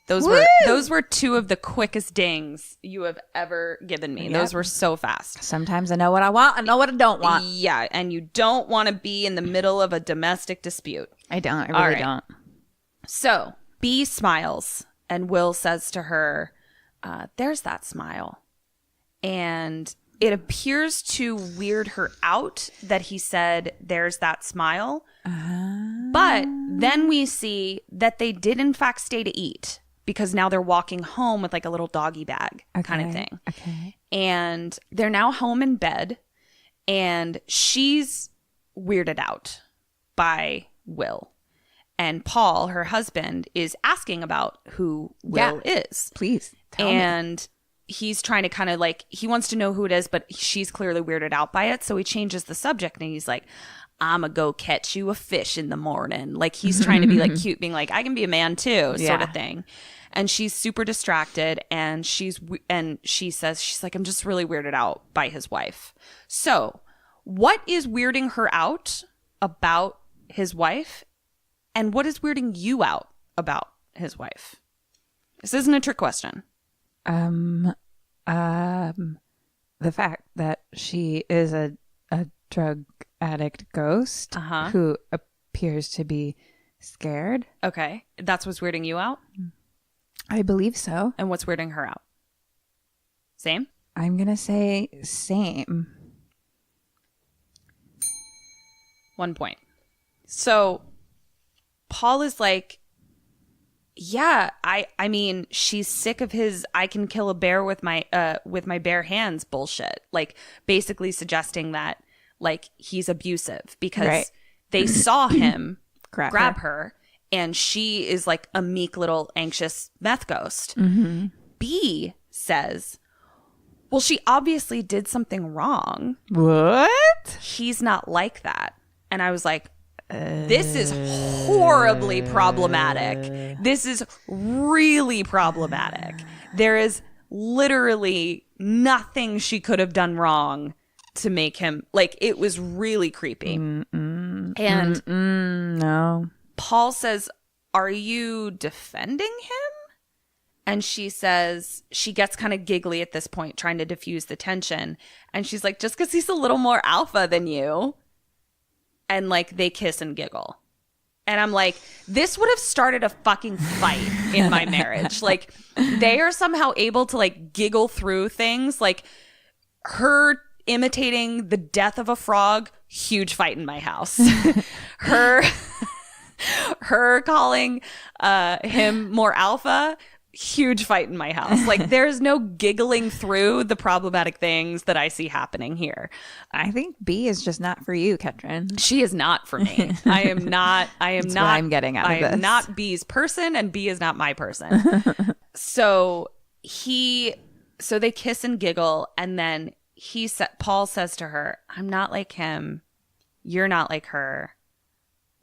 Speaker 3: Those were 2 of the quickest dings you have ever given me. Yep. Those were so fast.
Speaker 4: Sometimes I know what I want. I know what I don't want.
Speaker 3: Yeah, and you don't want to be in the middle of a domestic dispute.
Speaker 4: I don't. I really don't.
Speaker 3: So, B smiles, and Will says to her, there's that smile. And it appears to weird her out that he said, there's that smile. But then we see that they did, in fact, stay to eat. Because now they're walking home with like a little doggy bag kind of thing.
Speaker 4: Okay.
Speaker 3: And they're now home in bed. And she's weirded out by Will. And Paul, her husband, is asking about who Will is.
Speaker 4: Please tell me.
Speaker 3: And he's trying to kind of like, he wants to know who it is, but she's clearly weirded out by it. So he changes the subject and he's like, I'ma go catch you a fish in the morning. Like he's trying to be like cute, being like, I can be a man too, sort of thing. And she's super distracted and she says, she's like, I'm just really weirded out by his wife. So what is weirding her out about his wife? And what is weirding you out about his wife? This isn't a trick question.
Speaker 4: The fact that she is a drug addict ghost who appears to be scared.
Speaker 3: Okay. That's what's weirding you out?
Speaker 4: I believe so.
Speaker 3: And what's weirding her out? Same?
Speaker 4: I'm going to say same.
Speaker 3: 1 point. So Paul is like, yeah, I mean, she's sick of his I can kill a bear with my bare hands bullshit. Like basically suggesting that like he's abusive because they saw him grab her and she is like a meek little anxious meth ghost. B says, well, she obviously did something wrong.
Speaker 4: What?
Speaker 3: He's not like that. And I was like, this is horribly problematic. This is really problematic. There is literally nothing she could have done wrong to make him like it was really creepy. And
Speaker 4: no.
Speaker 3: Paul says, are you defending him? And she says, she gets kind of giggly at this point, trying to diffuse the tension. And she's like, just because he's a little more alpha than you. And like they kiss and giggle. And I'm like, this would have started a fucking fight in my marriage. Like they are somehow able to like giggle through things. Like her imitating the death of a frog, huge fight in my house. her calling him more alpha, huge fight in my house. Like there's no giggling through the problematic things that I see happening here.
Speaker 4: I think B is just not for you, Ketrin.
Speaker 3: She is not for me. I am not.
Speaker 4: That's what I'm getting out of this.
Speaker 3: I am not B's person, and B is not my person. So they kiss and giggle, and then Paul says to her, "I'm not like him. You're not like her.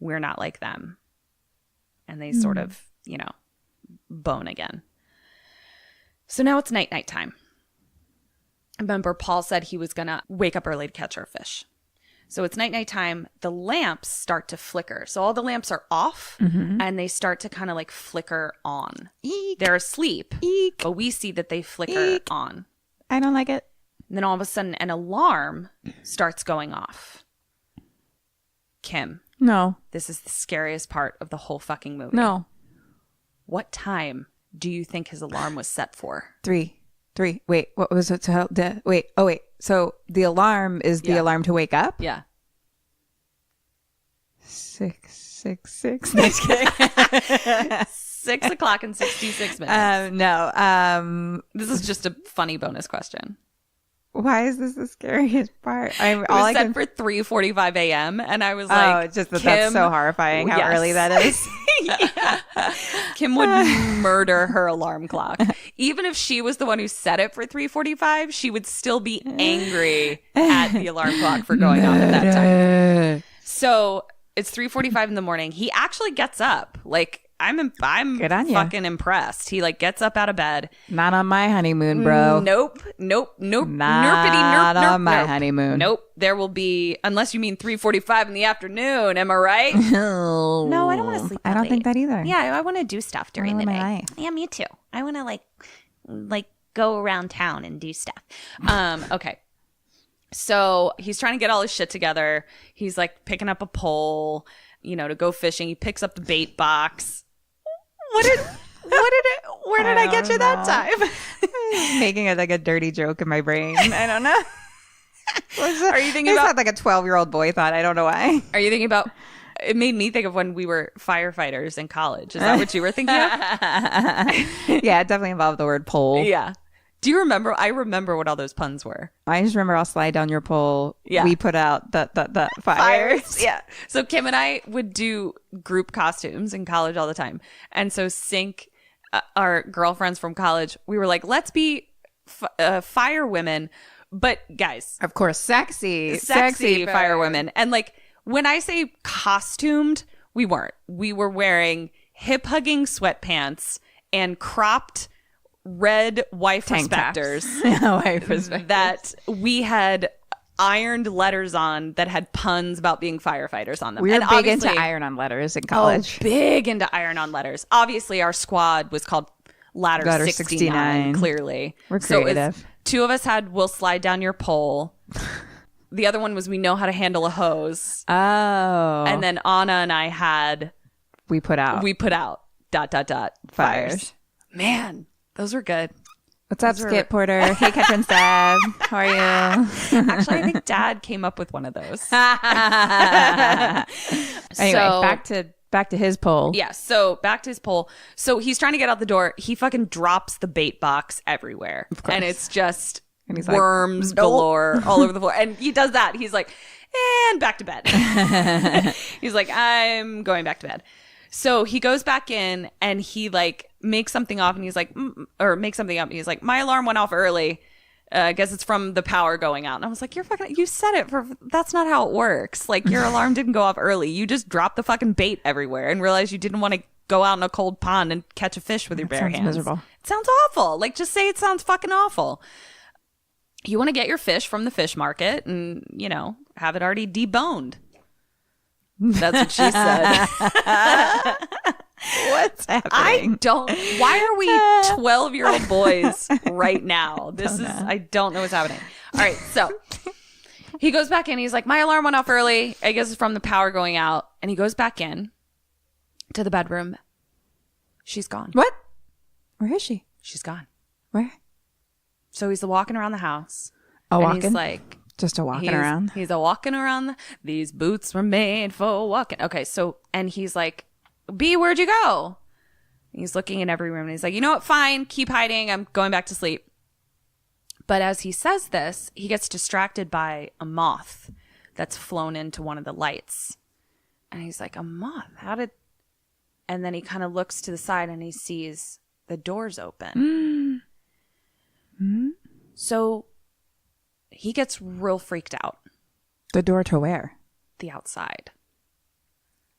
Speaker 3: We're not like them." And they sort of, bone again. So now it's night time. Remember, Paul said he was going to wake up early to catch our fish. So it's night time. The lamps start to flicker. So all the lamps are off and they start to kind of like flicker on.
Speaker 4: Eek.
Speaker 3: They're asleep,
Speaker 4: Eek.
Speaker 3: but we see that they flicker on.
Speaker 4: I don't like it.
Speaker 3: And then all of a sudden an alarm starts going off. Kim.
Speaker 4: No.
Speaker 3: This is the scariest part of the whole fucking movie.
Speaker 4: No.
Speaker 3: What time do you think his alarm was set for?
Speaker 4: 3. Wait, what was it? Wait. So the alarm is the alarm to wake up?
Speaker 3: Yeah.
Speaker 4: 6. No, just kidding.
Speaker 3: 6 o'clock and 66 minutes.
Speaker 4: No.
Speaker 3: This is just a funny bonus question.
Speaker 4: Why is this the scariest part?
Speaker 3: It was set for 3:45 a.m. and I was like,
Speaker 4: it's just that's so horrifying how early that is.
Speaker 3: Yeah. Kim would murder her alarm clock. Even if she was the one who set it for 3:45, she would still be angry at the alarm clock for going off at that time. So it's 3:45 in the morning. He actually gets up. Like I'm
Speaker 4: Good on ya.
Speaker 3: fucking impressed. He like gets up out of bed.
Speaker 4: Not on my honeymoon, bro.
Speaker 3: Nope.
Speaker 4: Not on my honeymoon.
Speaker 3: Nope. There will be, unless you mean 3:45 in the afternoon. Am I right? No, I don't want to sleep.
Speaker 4: I don't think that either.
Speaker 3: Yeah, I want to do stuff during the day.
Speaker 4: Life.
Speaker 3: Yeah, me too. I want to like go around town and do stuff. Okay. So he's trying to get all his shit together. He's like picking up a pole, to go fishing. He picks up the bait box. Where did I get you that time?
Speaker 4: Making it like a dirty joke in my brain. I don't know.
Speaker 3: Are you thinking about
Speaker 4: like a 12-year-old boy thought? I don't know why.
Speaker 3: Are you thinking about? It made me think of when we were firefighters in college. Is that what you were thinking of?
Speaker 4: Yeah, it definitely involved the word pole.
Speaker 3: Yeah. Do you remember? I remember what all those puns were.
Speaker 4: I just remember I'll slide down your pole.
Speaker 3: Yeah.
Speaker 4: We put out the fires.
Speaker 3: Yeah. So Kim and I would do group costumes in college all the time. And so Sync, our girlfriends from college, we were like, let's be fire women. But guys.
Speaker 4: Of course, sexy
Speaker 3: fire women. And like when I say costumed, we weren't. We were wearing hip-hugging sweatpants and cropped red wife
Speaker 4: Tank
Speaker 3: respectors
Speaker 4: that
Speaker 3: we had ironed letters on that had puns about being firefighters on them.
Speaker 4: We were
Speaker 3: and
Speaker 4: big into iron-on letters in college.
Speaker 3: Big into iron-on letters. Obviously, our squad was called Ladder 69, clearly.
Speaker 4: We're creative.
Speaker 3: So two of us had "We'll slide down your pole." The other one was "We know how to handle a hose."
Speaker 4: Oh.
Speaker 3: And then Anna and I had
Speaker 4: We put out.
Speaker 3: Fires. Man. Those were good.
Speaker 4: What's up, Skip Porter? Hey, Ketrin's dad. How are you?
Speaker 3: Actually, I think Dad came up with one of those.
Speaker 4: Anyway, back to his pole.
Speaker 3: Yeah, so back to his pole. So he's trying to get out the door. He fucking drops the bait box everywhere. And it's just worms galore all over the floor. And he does that. He's like, and back to bed. He's like, I'm going back to bed. So he goes back in and he like makes something off and he's like, makes something up and he's like, my alarm went off early. I guess it's from the power going out. And I was like, you said it that's not how it works. Like your alarm didn't go off early. You just dropped the fucking bait everywhere and realized you didn't want to go out in a cold pond and catch a fish with your bare hands.
Speaker 4: Miserable.
Speaker 3: It sounds awful. Like just say it sounds fucking awful. You want to get your fish from the fish market and, have it already deboned. That's what she said.
Speaker 4: What's happening?
Speaker 3: Why are we 12-year-old boys right now? I don't know what's happening. All right, so he goes back in. He's like, my alarm went off early. I guess it's from the power going out. And he goes back in to the bedroom. She's gone.
Speaker 4: What? Where is she?
Speaker 3: She's gone.
Speaker 4: Where?
Speaker 3: So he's walking around the house.
Speaker 4: Walking?
Speaker 3: He's like,
Speaker 4: just a walking around?
Speaker 3: He's a walking around. These boots were made for walking. Okay, so, and he's like, B, where'd you go? He's looking in every room and he's like, you know what? Fine. Keep hiding. I'm going back to sleep. But as he says this, he gets distracted by a moth that's flown into one of the lights. And he's like, a moth? And then he kind of looks to the side and he sees the doors open. Mm-hmm. So he gets real freaked out.
Speaker 4: The door to where?
Speaker 3: The outside.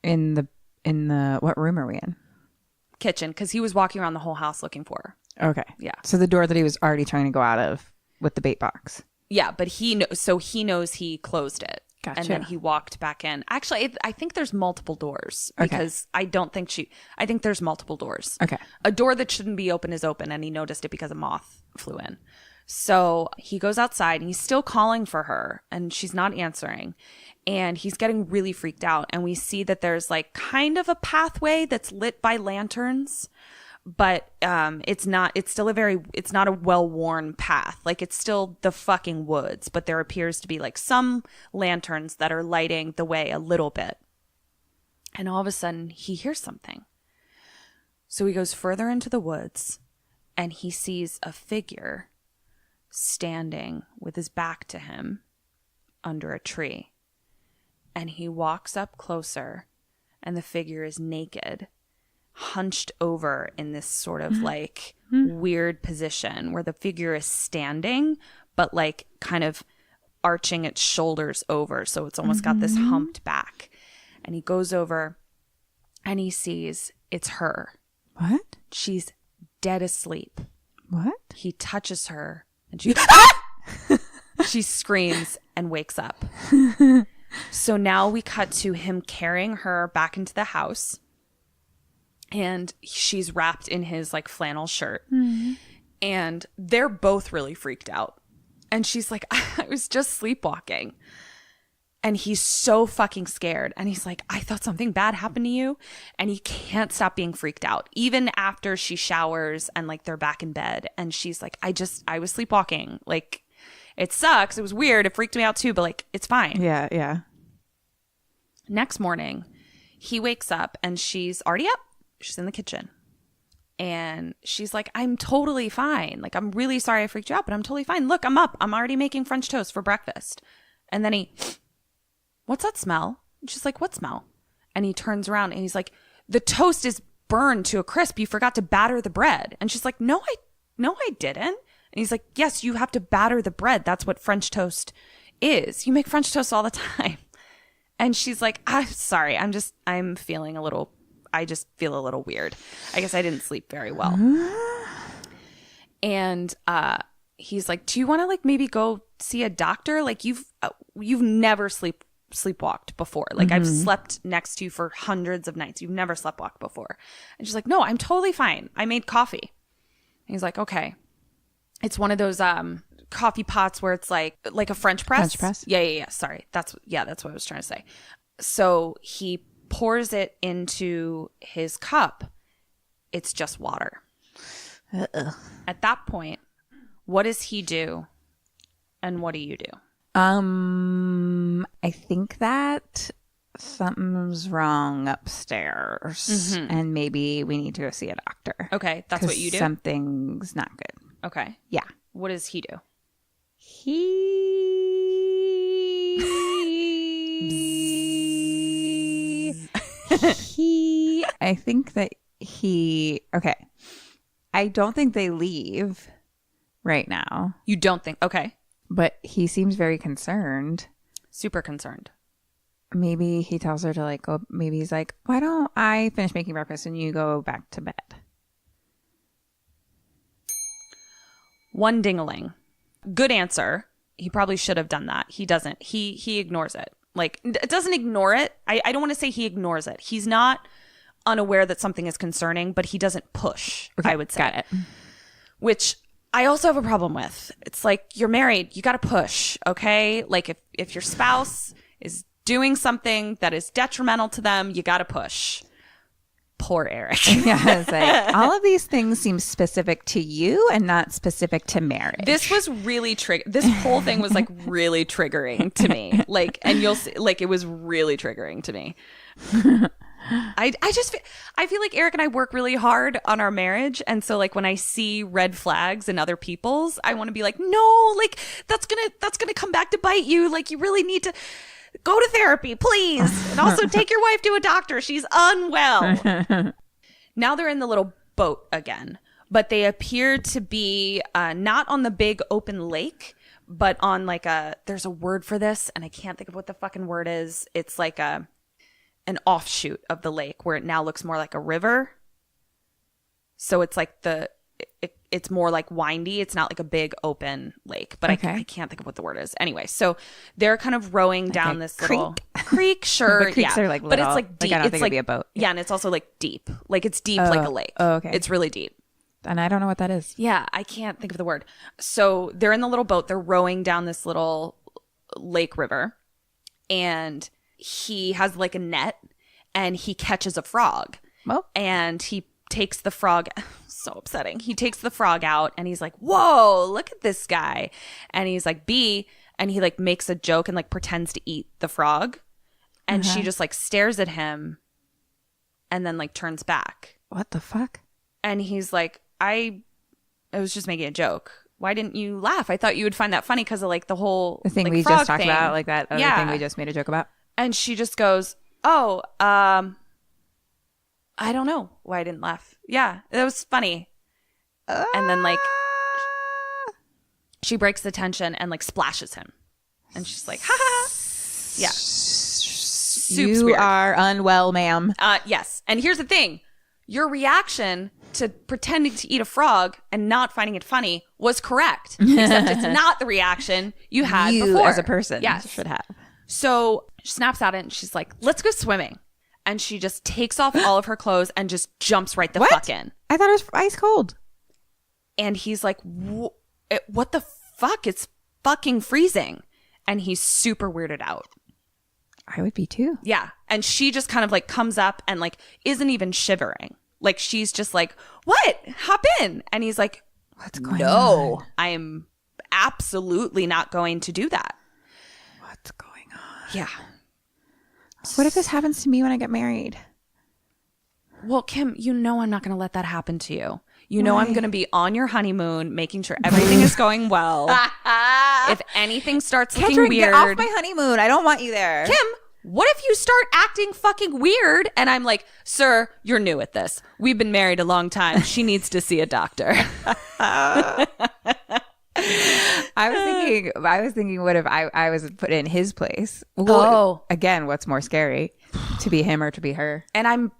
Speaker 4: In the what room are we in?
Speaker 3: Kitchen, because he was walking around the whole house looking for her.
Speaker 4: Okay.
Speaker 3: Yeah.
Speaker 4: So the door that he was already trying to go out of with the bait box.
Speaker 3: Yeah, but he knows he closed it.
Speaker 4: Gotcha.
Speaker 3: And then he walked back in. Actually, I think there's multiple doors because I think there's multiple doors.
Speaker 4: Okay.
Speaker 3: A door that shouldn't be open is open, and he noticed it because a moth flew in. So he goes outside and he's still calling for her and she's not answering. And he's getting really freaked out. And we see that there's like kind of a pathway that's lit by lanterns, but it's not a well-worn path. Like it's still the fucking woods, but there appears to be like some lanterns that are lighting the way a little bit. And all of a sudden he hears something. So he goes further into the woods and he sees a figure standing with his back to him under a tree. And he walks up closer and the figure is naked, hunched over in this sort of like weird position where the figure is standing, but like kind of arching its shoulders over. So it's almost got this humped back. And he goes over and he sees it's her.
Speaker 4: What?
Speaker 3: She's dead asleep.
Speaker 4: What?
Speaker 3: He touches her and she screams and wakes up. So now we cut to him carrying her back into the house. And she's wrapped in his like flannel shirt. Mm-hmm. And they're both really freaked out. And she's like, I was just sleepwalking. And he's so fucking scared. And he's like, I thought something bad happened to you. And he can't stop being freaked out. Even after she showers and like they're back in bed. And she's like, I was sleepwalking. Like, it sucks. It was weird. It freaked me out too. But like, it's fine.
Speaker 4: Yeah, yeah.
Speaker 3: Next morning, he wakes up and she's already up. She's in the kitchen. And she's like, I'm totally fine. Like, I'm really sorry I freaked you out, but I'm totally fine. Look, I'm up. I'm already making French toast for breakfast. And then what's that smell? And she's like, what smell? And he turns around and he's like, the toast is burned to a crisp. You forgot to batter the bread. And she's like, no, I didn't. And he's like, yes, you have to batter the bread. That's what French toast is. You make French toast all the time. And she's like, I'm sorry. I just feel a little weird. I guess I didn't sleep very well. And he's like, do you want to like maybe go see a doctor? Like you've never sleepwalked before. Like I've slept next to you for hundreds of nights. You've never sleptwalked before. And she's like, no, I'm totally fine. I made coffee. And he's like, okay. It's one of those coffee pots where it's like a French press.
Speaker 4: French press?
Speaker 3: Yeah. Sorry. That's what I was trying to say. So he pours it into his cup. It's just water.
Speaker 4: Uh-uh.
Speaker 3: At that point, what does he do? And what do you do?
Speaker 4: I think that something's wrong upstairs and maybe we need to go see a doctor.
Speaker 3: Okay. That's what you do?
Speaker 4: Something's not good.
Speaker 3: Okay.
Speaker 4: Yeah.
Speaker 3: What does he do?
Speaker 4: I think that okay. I don't think they leave right now.
Speaker 3: You don't think? Okay.
Speaker 4: But he seems very concerned.
Speaker 3: Super concerned.
Speaker 4: Maybe he tells her to like go. Maybe he's like, why don't I finish making breakfast and you go back to bed?
Speaker 3: One ding-a-ling. Good answer. He probably should have done that. He doesn't. He ignores it. Like, doesn't ignore it. I don't want to say he ignores it. He's not unaware that something is concerning, but he doesn't push, I would say.
Speaker 4: Got it.
Speaker 3: Which I also have a problem with. It's like, you're married, you got to push, okay? Like if your spouse is doing something that is detrimental to them, you got to push. Poor Eric.
Speaker 4: Yeah, it's like, all of these things seem specific to you and not specific to marriage.
Speaker 3: This was really this whole thing was like really triggering to me. Like, and you'll see, like, it was really triggering to me. I feel like Eric and I work really hard on our marriage, and so like when I see red flags in other people's, I want to be like, no, like that's gonna come back to bite you. Like, you really need to go to therapy, please, and also take your wife to a doctor. She's unwell. Now they're in the little boat again, but they appear to be not on the big open lake, but on like there's a word for this, and I can't think of what the fucking word is. It's like an offshoot of the lake where it now looks more like a river. So it's like it's more like windy. It's not like a big open lake, but okay. I can't think of what the word is. Anyway, so they're kind of rowing down this little creek. Sure,
Speaker 4: the creeks are like little,
Speaker 3: but it's like deep.
Speaker 4: Like, I don't
Speaker 3: it's
Speaker 4: think
Speaker 3: like
Speaker 4: it'd be a boat.
Speaker 3: Yeah, and it's also like deep. Like it's deep like a lake.
Speaker 4: Oh, okay.
Speaker 3: It's really deep.
Speaker 4: And I don't know what that is.
Speaker 3: Yeah, I can't think of the word. So they're in the little boat. They're rowing down this little lake river, and he has like a net, and he catches a frog.
Speaker 4: Oh.
Speaker 3: And he takes the frog. So upsetting. He takes the frog out, and he's like, whoa, look at this guy. And he's like, B, and he like makes a joke and like pretends to eat the frog. And she just like stares at him and then like turns back.
Speaker 4: What the fuck?
Speaker 3: And he's like, I was just making a joke. Why didn't you laugh? I thought you would find that funny because of like the whole
Speaker 4: thing
Speaker 3: like,
Speaker 4: we
Speaker 3: frog
Speaker 4: just talked
Speaker 3: thing.
Speaker 4: about, like that other thing we just made a joke about.
Speaker 3: And she just goes, oh, I don't know why I didn't laugh. Yeah, it was funny. And then like she breaks the tension and like splashes him. And she's like, ha ha. Yeah.
Speaker 4: You
Speaker 3: weird.
Speaker 4: Are unwell, ma'am.
Speaker 3: Yes. And here's the thing. Your reaction to pretending to eat a frog and not finding it funny was correct. Except it's not the reaction you had before.
Speaker 4: As a person should have.
Speaker 3: So she snaps at it and she's like, let's go swimming. And she just takes off all of her clothes and just jumps right the fuck in.
Speaker 4: I thought it was ice cold.
Speaker 3: And he's like, what the fuck? It's fucking freezing. And he's super weirded out.
Speaker 4: I would be too.
Speaker 3: Yeah. And she just kind of like comes up and like isn't even shivering. Like she's just like, what? Hop in. And he's like,
Speaker 4: what's going on?
Speaker 3: No, I am absolutely not going to do that.
Speaker 4: What's going on?
Speaker 3: Yeah.
Speaker 4: What if this happens to me when I get married?
Speaker 3: Well, Kim, you know I'm not going to let that happen to you. You know I'm going to be on your honeymoon, making sure everything is going well. If anything starts looking weird.
Speaker 4: Get off my honeymoon. I don't want you there.
Speaker 3: Kim, what if you start acting fucking weird? And I'm like, sir, you're new at this. We've been married a long time. She needs to see a doctor.
Speaker 4: I was thinking, what if I was put in his place? Well, again, what's more scary, to be him or to be her?
Speaker 3: And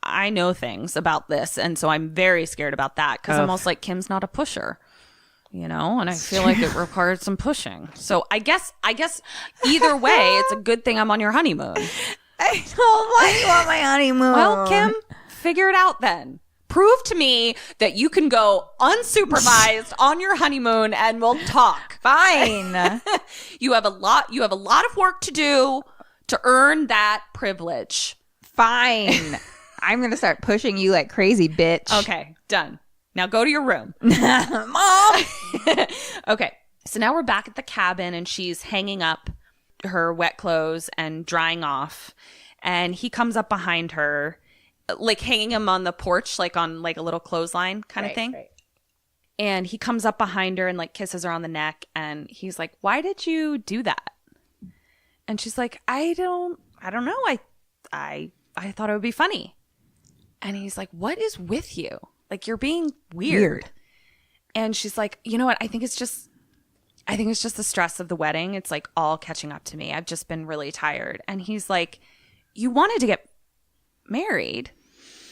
Speaker 3: I know things about this, and so I'm very scared about that because I'm almost like, Kim's not a pusher, you know, and I feel like it required some pushing. So I guess either way, it's a good thing I'm on your honeymoon.
Speaker 4: I don't want you on my honeymoon.
Speaker 3: Well, Kim, figure it out then. Prove to me that you can go unsupervised on your honeymoon and we'll talk.
Speaker 4: Fine.
Speaker 3: You have a lot of work to do to earn that privilege.
Speaker 4: Fine. I'm going to start pushing you like crazy, bitch.
Speaker 3: Okay, done. Now go to your room.
Speaker 4: Mom.
Speaker 3: Okay. So now we're back at the cabin and she's hanging up her wet clothes and drying off. And he comes up behind her, like hanging him on the porch, like on like a little clothesline kind of thing. Right. And he comes up behind her and like kisses her on the neck. And he's like, why did you do that? And she's like, I don't know. I thought it would be funny. And he's like, what is with you? Like, you're being weird. And she's like, you know what? I think it's just the stress of the wedding. It's like all catching up to me. I've just been really tired. And he's like, you wanted to get married?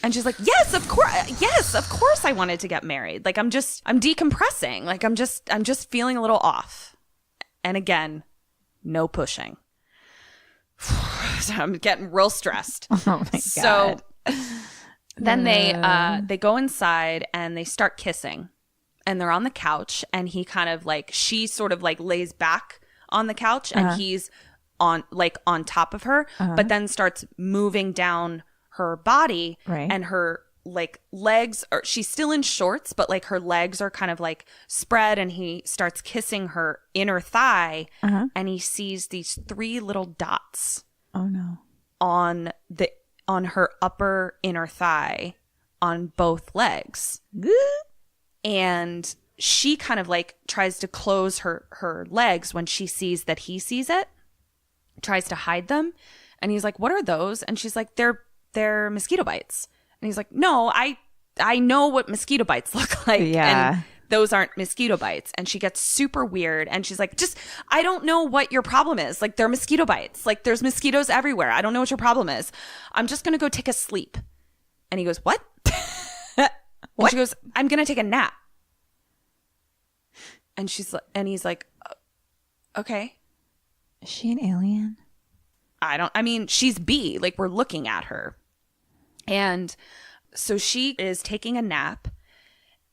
Speaker 3: And she's like, yes, of course I wanted to get married. Like, I'm decompressing. Like, I'm just feeling a little off. And again, no pushing. I'm getting real stressed.
Speaker 4: Oh my
Speaker 3: So
Speaker 4: God.
Speaker 3: then they go inside and they start kissing, and they're on the couch, and he kind of like, she sort of like lays back on the couch, and he's on top of her, but then starts moving down her body, and her like legs are, she's still in shorts, but like her legs are kind of like spread, and he starts kissing her inner thigh, and he sees these 3 little dots.
Speaker 4: Oh no.
Speaker 3: On her upper inner thigh on both legs. And she kind of like tries to close her legs when she sees that he sees it, tries to hide them. And he's like, what are those? And she's like, they're mosquito bites. And he's like, no, I know what mosquito bites look like.
Speaker 4: Yeah.
Speaker 3: And those aren't mosquito bites. And she gets super weird. And she's like, I don't know what your problem is. Like, they're mosquito bites. Like, there's mosquitoes everywhere. I don't know what your problem is. I'm just going to go take a sleep. And he goes, what? And she goes, I'm going to take a nap. And he's like, okay.
Speaker 4: Is she an alien?
Speaker 3: She's B. Like, we're looking at her. And so she is taking a nap,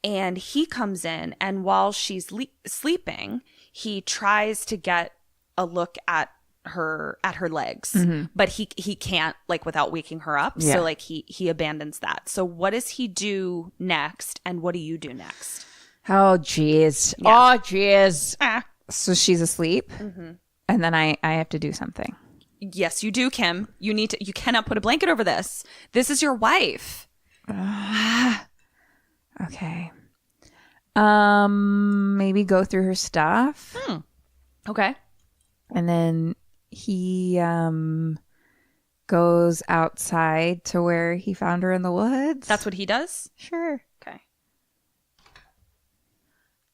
Speaker 3: and he comes in, and while she's sleeping, he tries to get a look at her legs, but he can't, like, without waking her up.
Speaker 4: Yeah.
Speaker 3: So like he abandons that. So what does he do next, and what do you do next?
Speaker 4: Oh jeez.
Speaker 3: Yeah.
Speaker 4: Oh jeez. So she's asleep, and then I have to do something.
Speaker 3: Yes, you do, Kim. You cannot put a blanket over this. This is your wife.
Speaker 4: Okay. Maybe go through her stuff.
Speaker 3: Okay.
Speaker 4: And then he goes outside to where he found her in the woods.
Speaker 3: That's what he does?
Speaker 4: Sure.
Speaker 3: Okay.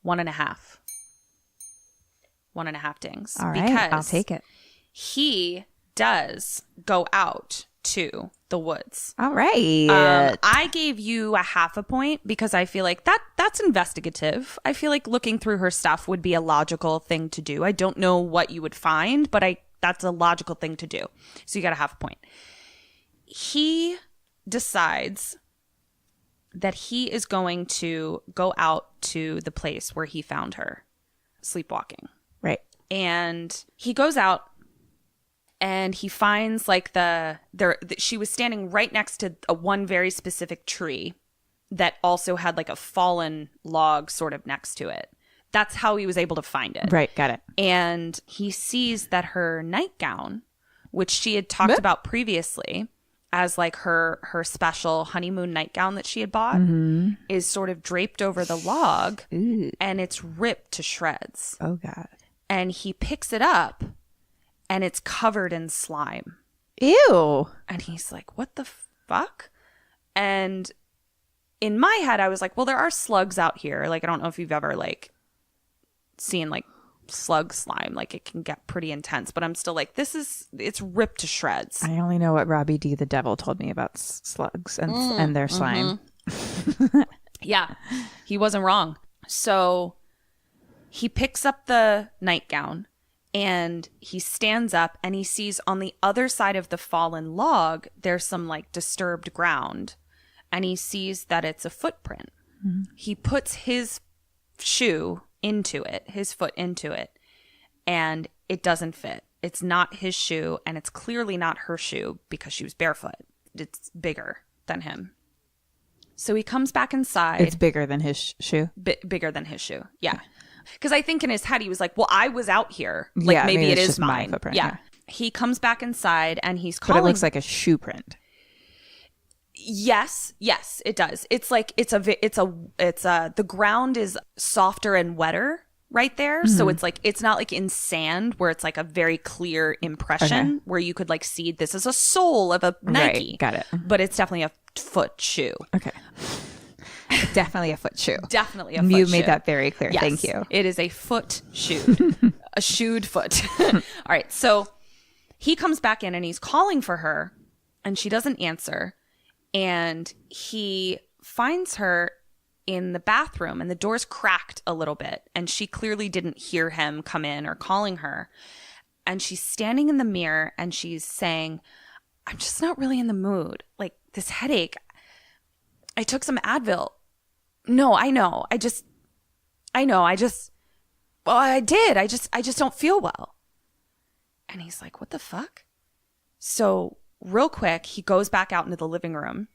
Speaker 3: 1.5. 1.5 dings.
Speaker 4: All right.
Speaker 3: Because
Speaker 4: I'll take it.
Speaker 3: he does go out to the woods.
Speaker 4: All right.
Speaker 3: I gave you a 0.5 point because I feel like that's investigative. I feel like looking through her stuff would be a logical thing to do. I don't know what you would find, but that's a logical thing to do. So you got a 0.5 point. He decides that he is going to go out to the place where he found her sleepwalking.
Speaker 4: Right.
Speaker 3: And he goes out, and he finds like she was standing right next to one very specific tree that also had like a fallen log sort of next to it. That's how he was able to find it.
Speaker 4: Right. Got it.
Speaker 3: And he sees that her nightgown, which she had talked about previously as like her special honeymoon nightgown that she had bought, is sort of draped over the log.
Speaker 4: Ooh.
Speaker 3: And it's ripped to shreds.
Speaker 4: Oh God.
Speaker 3: And he picks it up, and it's covered in slime.
Speaker 4: Ew.
Speaker 3: And he's like, what the fuck? And in my head, I was like, well, there are slugs out here. Like, I don't know if you've ever like seen like slug slime. Like, it can get pretty intense, but I'm still like, it's ripped to shreds.
Speaker 4: I only know what Robbie D. the Devil told me about slugs and their slime.
Speaker 3: Yeah, he wasn't wrong. So he picks up the nightgown, and he stands up, and he sees on the other side of the fallen log, there's some like disturbed ground, and he sees that it's a footprint. He puts his foot into it, and it doesn't fit. It's not his shoe, and it's clearly not her shoe because she was barefoot. It's bigger than him. So he comes back inside.
Speaker 4: It's bigger than his shoe.
Speaker 3: Bigger than his shoe. Yeah. Because I think in his head, he was like, well, I was out here. Like, maybe it
Speaker 4: it's
Speaker 3: is
Speaker 4: just my
Speaker 3: mine.
Speaker 4: footprint,
Speaker 3: Yeah. He comes back inside, and he's calling.
Speaker 4: But it looks like a shoe print.
Speaker 3: Yes, it does. It's like the ground is softer and wetter right there. So it's like, it's not like in sand where it's like a very clear impression where you could like see this is a sole of a Nike.
Speaker 4: Right, got it.
Speaker 3: But it's definitely a foot shoe.
Speaker 4: Okay. Definitely a foot shoe.
Speaker 3: Definitely a foot
Speaker 4: You
Speaker 3: shoe.
Speaker 4: made that very clear.
Speaker 3: Yes,
Speaker 4: Thank you.
Speaker 3: It is a foot shoed. A shoed foot. All right. So he comes back in, and he's calling for her, and she doesn't answer. And he finds her in the bathroom, and the door's cracked a little bit, and she clearly didn't hear him come in or calling her. and she's standing in the mirror and she's saying, I'm just not really in the mood. Like this headache. I took some Advil. No, I know. I did. I just don't feel well. And he's like, what the fuck? So real quick, he goes back out into the living room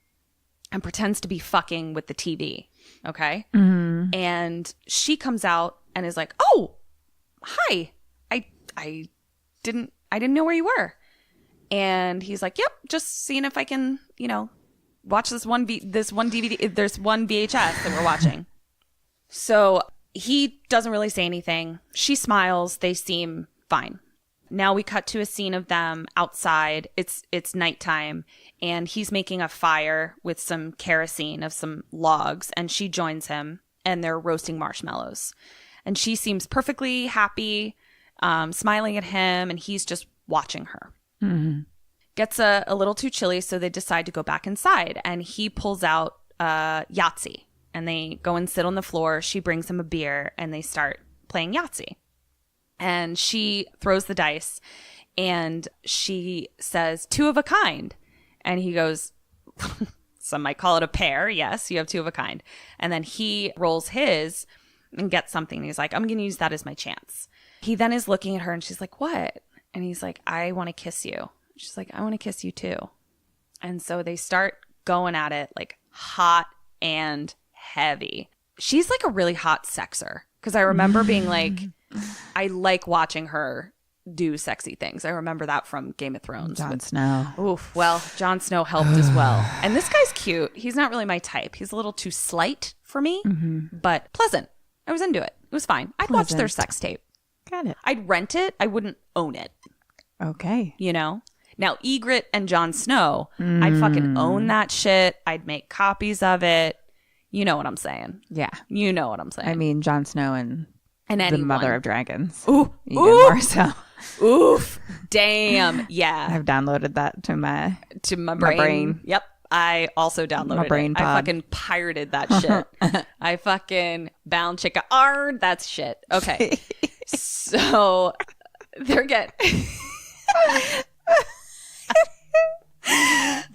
Speaker 3: and pretends to be fucking with the TV. Okay.
Speaker 4: Mm-hmm.
Speaker 3: And she comes out and is like, oh, hi. I didn't know where you were. And he's like, yep, just seeing if I can, watch this one DVD. There's one VHS that we're watching. So he doesn't really say anything. She smiles. They seem fine. Now we cut to a scene of them outside. It's nighttime, and he's making a fire with some kerosene of some logs, and she joins him, and they're roasting marshmallows. And she seems perfectly happy, smiling at him, and he's just watching her.
Speaker 4: Mm-hmm.
Speaker 3: Gets a little too chilly, so they decide to go back inside, and he pulls out Yahtzee, and they go and sit on the floor. She brings him a beer, and they start playing Yahtzee. And she throws the dice, and she says, 2 of a kind. And he goes, some might call it a pair. Yes, you have 2 of a kind. And then he rolls his and gets something. He's like, I'm going to use that as my chance. He then is looking at her, and she's like, what? And he's like, I want to kiss you. She's like, I want to kiss you too. And so they start going at it like hot and heavy. She's like a really hot sexer, because I remember being like, I like watching her do sexy things. I remember that from Game of Thrones.
Speaker 4: Jon Snow.
Speaker 3: Oof. Well, Jon Snow helped as well. And this guy's cute. He's not really my type. He's a little too slight for me, but pleasant. I was into it. It was fine. I'd watch their sex tape.
Speaker 4: Got it.
Speaker 3: I'd rent it. I wouldn't own it.
Speaker 4: Okay.
Speaker 3: Now, Ygritte and Jon Snow, I'd fucking own that shit. I'd make copies of it. You know what I'm saying?
Speaker 4: Yeah.
Speaker 3: You know what I'm saying.
Speaker 4: I mean, Jon Snow and the
Speaker 3: anyone.
Speaker 4: Mother of Dragons.
Speaker 3: Ooh.
Speaker 4: Even more so.
Speaker 3: Oof. Damn. Yeah.
Speaker 4: I've downloaded that to my
Speaker 3: brain. Yep. I also downloaded
Speaker 4: My brain
Speaker 3: it.
Speaker 4: pod.
Speaker 3: I fucking pirated that shit. I fucking bound chicka ard. That's shit. Okay. So they're getting...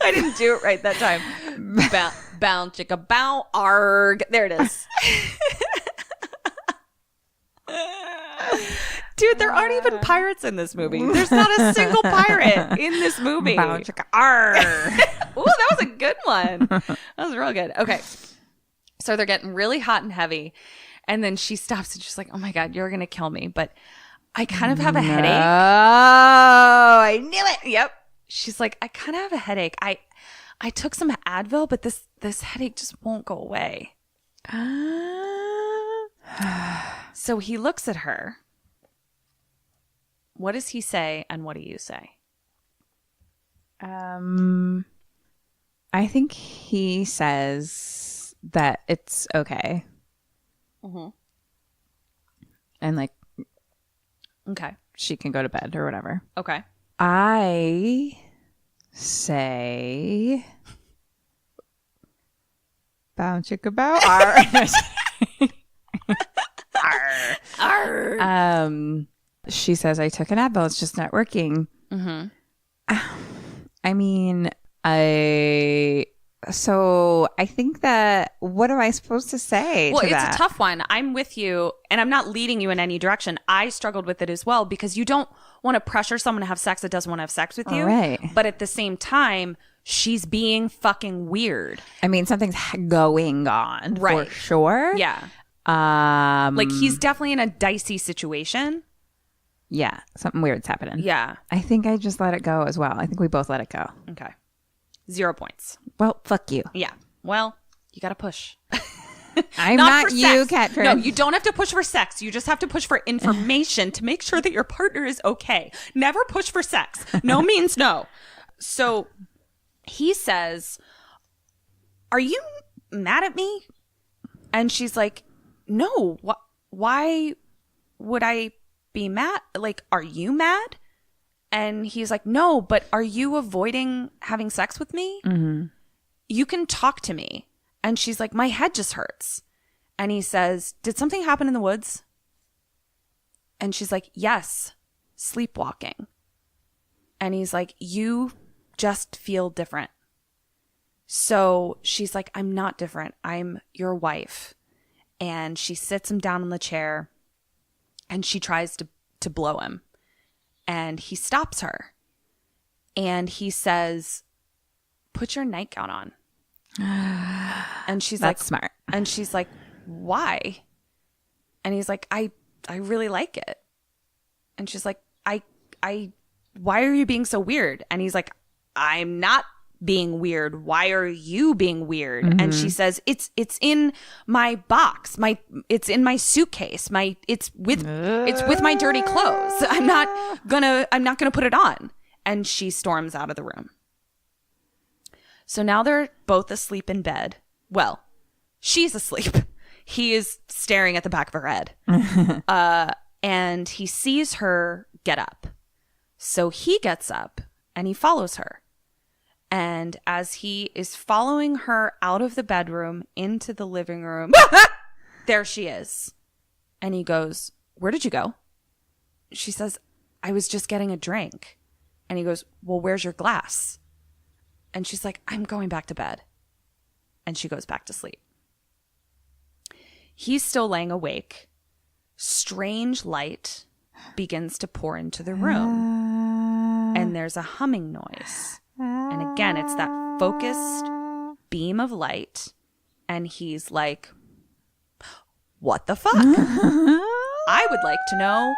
Speaker 3: I didn't do it right that time. Bound chicka bow arg. There it is. Dude, there aren't even pirates in this movie. There's not a single pirate in this movie.
Speaker 4: Bow chicka arr.
Speaker 3: Ooh, that was a good one. That was real good. Okay. So they're getting really hot and heavy. And then she stops and she's like, oh my God, you're going to kill me. But I kind of have a headache.
Speaker 4: Oh, I knew it.
Speaker 3: Yep. She's like, I kind of have a headache. I took some Advil, but this headache just won't go away. So he looks at her. What does he say, and what do you say?
Speaker 4: I think he says that it's okay.
Speaker 3: Mm-hmm.
Speaker 4: And like,
Speaker 3: Okay.
Speaker 4: she can go to bed or whatever.
Speaker 3: Okay.
Speaker 4: I say, bow chicka bow arr. She says, I took an Advil. It's just not working.
Speaker 3: Mm-hmm.
Speaker 4: I mean, so I think that, what am I supposed to say
Speaker 3: Well,
Speaker 4: to
Speaker 3: it's
Speaker 4: that?
Speaker 3: a tough one. I'm with you, and I'm not leading you in any direction. I struggled with it as well, because you don't want to pressure someone to have sex that doesn't want to have sex with you.
Speaker 4: Right.
Speaker 3: But at the same time, she's being fucking weird.
Speaker 4: I mean, something's going on,
Speaker 3: Right.
Speaker 4: for sure.
Speaker 3: Yeah. Like, he's definitely in a dicey situation.
Speaker 4: Yeah, something weird's happening.
Speaker 3: Yeah.
Speaker 4: I think I just let it go as well. I think we both let it go.
Speaker 3: Okay. 0 points.
Speaker 4: Well, fuck you.
Speaker 3: Yeah. Well, you got to push.
Speaker 4: I'm
Speaker 3: Not
Speaker 4: not
Speaker 3: for
Speaker 4: you,
Speaker 3: sex.
Speaker 4: Katrin.
Speaker 3: No, you don't have to push for sex. You just have to push for information to make sure that your partner is okay. Never push for sex. No means no. So he says, are you mad at me? And she's like, no. Why would I be mad? Like, are you mad? And he's like, no, but are you avoiding having sex with me?
Speaker 4: Mm-hmm.
Speaker 3: You can talk to me. And she's like, my head just hurts. And he says, did something happen in the woods? And she's like, yes. sleepwalking. And he's like, you just feel different. So she's like, I'm not different. I'm your wife. And she sits him down in the chair and she tries to blow him. And he stops her. And he says, put your nightgown on. And she's
Speaker 4: That's
Speaker 3: like,
Speaker 4: smart.
Speaker 3: And she's like, why? And he's like, I really like it. And she's like, why are you being so weird? And he's like, I'm not being weird. Why are you being weird? Mm-hmm. And she says, it's in my box. It's in my suitcase. It's with my dirty clothes. I'm not gonna put it on. And she storms out of the room. So now they're both asleep in bed. Well, she's asleep. He is staring at the back of her head. And he sees her get up. So he gets up and he follows her. And as he is following her out of the bedroom into the living room, there she is. And he goes, where did you go? She says, I was just getting a drink. And he goes, well, where's your glass? And she's like, I'm going back to bed. And she goes back to sleep. He's still laying awake. Strange light begins to pour into the room. And there's a humming noise. And again, it's that focused beam of light. And he's like, what the fuck? I would like to know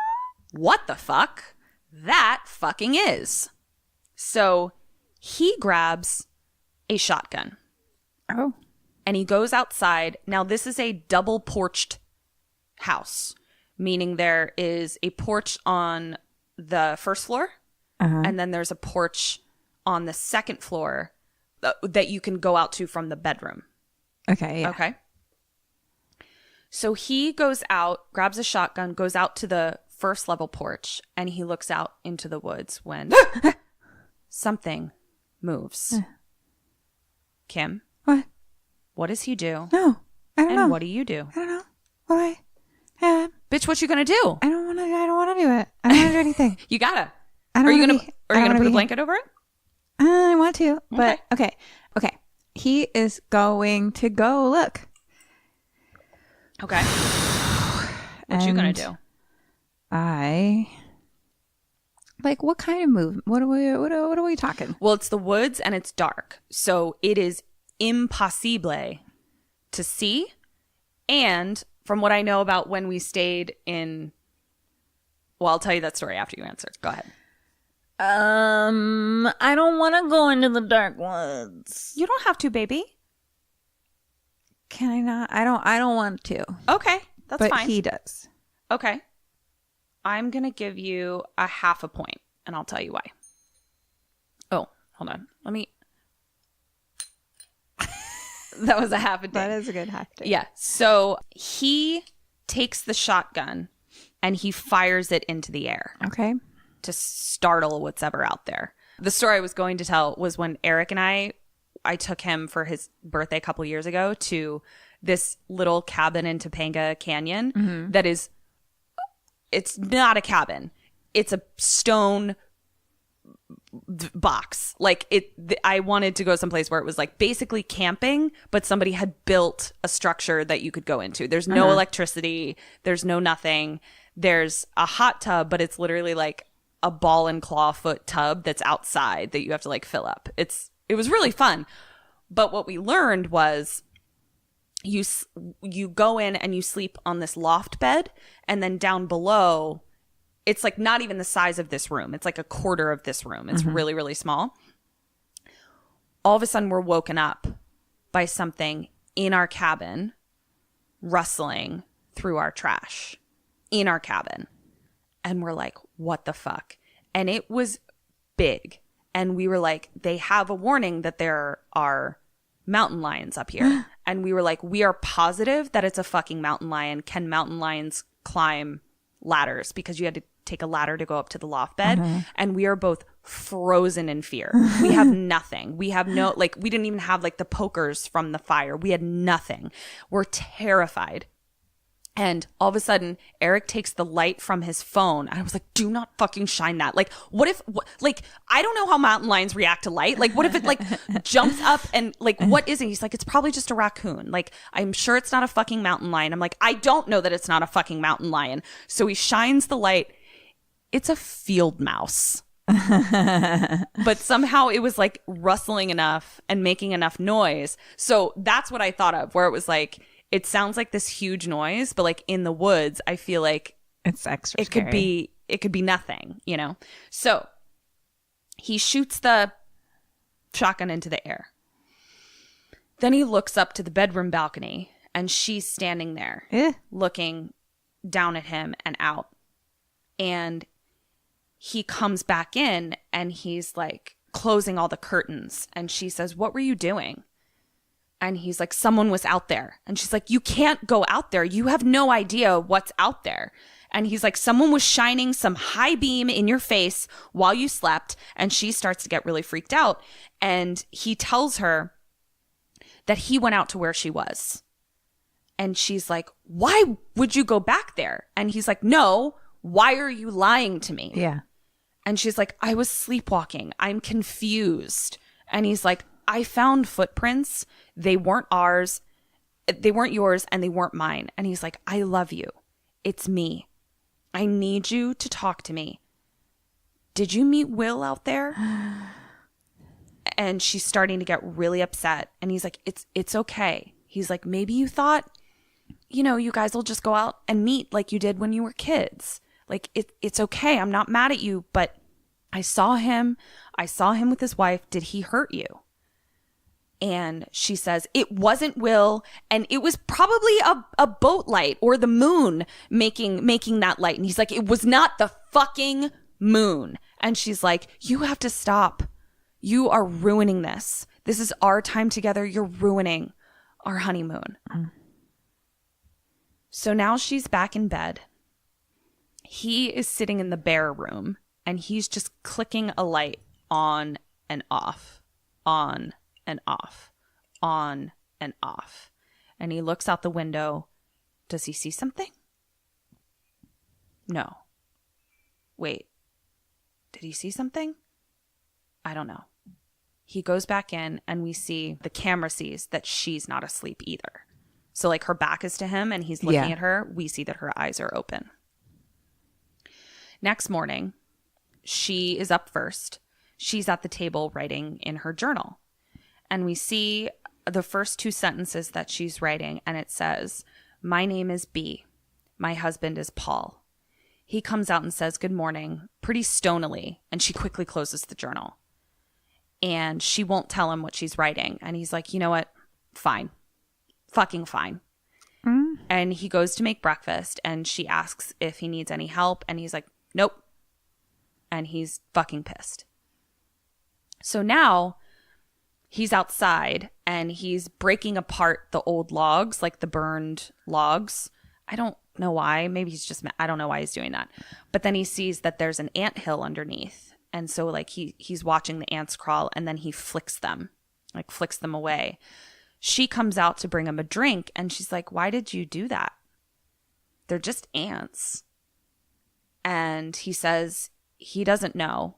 Speaker 3: what the fuck that fucking is. So he grabs a shotgun.
Speaker 4: Oh.
Speaker 3: And he goes outside. Now, this is a double porched house, meaning there is a porch on the first floor. And then there's a porch on the second floor that you can go out to from the bedroom.
Speaker 4: Okay. Yeah.
Speaker 3: Okay. So he goes out, grabs a shotgun, goes out to the first level porch, and he looks out into the woods when something moves. Kim?
Speaker 4: What?
Speaker 3: What does he do?
Speaker 4: No, I don't know.
Speaker 3: And what do you do?
Speaker 4: I don't know. What
Speaker 3: Bitch, what you gonna do?
Speaker 4: I don't want to do it. I don't want to do anything.
Speaker 3: You gotta.
Speaker 4: I don't
Speaker 3: Are you
Speaker 4: wanna
Speaker 3: gonna
Speaker 4: be-
Speaker 3: Are
Speaker 4: I
Speaker 3: you
Speaker 4: don't
Speaker 3: gonna
Speaker 4: wanna
Speaker 3: put a
Speaker 4: be-
Speaker 3: blanket over it?
Speaker 4: I want to, but okay. He is going to go look.
Speaker 3: Okay. What you gonna do?
Speaker 4: What kind of move? What are we talking?
Speaker 3: Well, it's the woods and it's dark, so it is impossible to see. And from what I know about when we stayed in, well, I'll tell you that story after you answer. Go ahead.
Speaker 4: I don't want to go into the dark woods.
Speaker 3: You don't have to, baby.
Speaker 4: Can I not? I don't want to.
Speaker 3: Okay, that's
Speaker 4: but
Speaker 3: fine.
Speaker 4: He does.
Speaker 3: Okay. I'm going to give you a half a point, and I'll tell you why. Oh, hold on. Let me... That was a half a day.
Speaker 4: That is a good half day.
Speaker 3: Yeah. So he takes the shotgun, and he fires it into the air.
Speaker 4: Okay.
Speaker 3: To startle what's ever out there. The story I was going to tell was when Eric and I took him for his birthday a couple years ago to this little cabin in Topanga Canyon that is, it's not a cabin. It's a stone box. I wanted to go someplace where it was like basically camping, but somebody had built a structure that you could go into. There's no electricity. There's no nothing. There's a hot tub, but it's literally like a ball and claw foot tub that's outside that you have to like fill up. It was really fun. But what we learned was you go in and you sleep on this loft bed, and then down below, it's like not even the size of this room. It's like a quarter of this room. It's really, really small. All of a sudden, we're woken up by something in our cabin rustling through our trash in our cabin. And we're like, what the fuck? And it was big. And we were like, they have a warning that there are mountain lions up here. And we were like, we are positive that it's a fucking mountain lion. Can mountain lions climb ladders? Because you had to take a ladder to go up to the loft bed. And we are both frozen in fear. We have nothing. We have no, we didn't even have the pokers from the fire. We had nothing. We're terrified. And all of a sudden, Eric takes the light from his phone. And I was like, do not fucking shine that. Like, what if, like, I don't know how mountain lions react to light. Like, what if it, like, jumps up and, like, what is it? He's like, it's probably just a raccoon. Like, I'm sure it's not a fucking mountain lion. I'm like, I don't know that it's not a fucking mountain lion. So he shines the light. It's a field mouse. But somehow it was, like, rustling enough and making enough noise. So that's what I thought of, where it was like, it sounds like this huge noise, but like in the woods, I feel like
Speaker 4: it's extra
Speaker 3: scary. It could be nothing, you know? So he shoots the shotgun into the air. Then he looks up to the bedroom balcony and she's standing there looking down at him and out. And he comes back in and he's like closing all the curtains. And she says, "What were you doing?" And he's like, "Someone was out there." And she's like, "You can't go out there. You have no idea what's out there." And he's like, "Someone was shining some high beam in your face while you slept." And she starts to get really freaked out. And he tells her that he went out to where she was. And she's like, "Why would you go back there?" And he's like, "No, why are you lying to me?"
Speaker 4: Yeah.
Speaker 3: And she's like, "I was sleepwalking. I'm confused." And he's like, "I found footprints. They weren't ours. They weren't yours, and they weren't mine." And he's like, "I love you. It's me. I need you to talk to me. Did you meet Will out there?" And she's starting to get really upset. And he's like, it's okay. He's like, "Maybe you thought, you know, you guys will just go out and meet like you did when you were kids. Like, it's okay. I'm not mad at you, but I saw him. I saw him with his wife. Did he hurt you?" And she says, "It wasn't Will, and it was probably a boat light or the moon making that light." And he's like, "It was not the fucking moon." And she's like, "You have to stop. You are ruining this. This is our time together. You're ruining our honeymoon." So now she's back in bed. He is sitting in the bare room, and he's just clicking a light on and off, on and off, on and off. And he looks out the window. Does he see something? No. Wait. Did he see something? I don't know. He goes back in and we see the camera sees that she's not asleep either. So like her back is to him and he's looking at her. We see that her eyes are open. Next morning, she is up first. She's at the table writing in her journal. And we see the first two sentences that she's writing, and it says, "My name is B. My husband is Paul." He comes out and says, "Good morning," pretty stonily, and she quickly closes the journal. And she won't tell him what she's writing. And he's like, "You know what? Fine. Fucking fine." And he goes to make breakfast, and she asks if he needs any help, and he's like, "Nope." And he's fucking pissed. So now he's outside and he's breaking apart the old logs, like the burned logs. I don't know why. Maybe he's just, I don't know why he's doing that. But then he sees that there's an anthill underneath. And so like he's watching the ants crawl, and then he flicks them away. She comes out to bring him a drink, and she's like, "Why did you do that? They're just ants." And he says he doesn't know.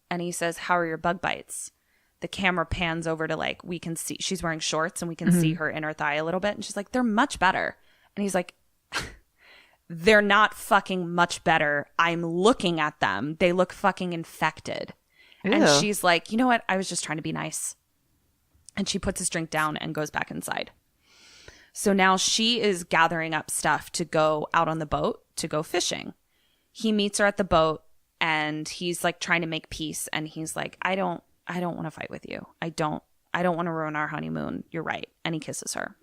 Speaker 3: And he says, "How are your bug bites?" The camera pans over to like, we can see she's wearing shorts and we can see her inner thigh a little bit. And she's like, "They're much better." And he's like, "They're not fucking much better. I'm looking at them. They look fucking infected." Ew. And she's like, "You know what? I was just trying to be nice." And she puts his drink down and goes back inside. So now she is gathering up stuff to go out on the boat to go fishing. He meets her at the boat and he's like trying to make peace. And he's like, I don't want to fight with you. I don't want to ruin our honeymoon. You're right. And he kisses her.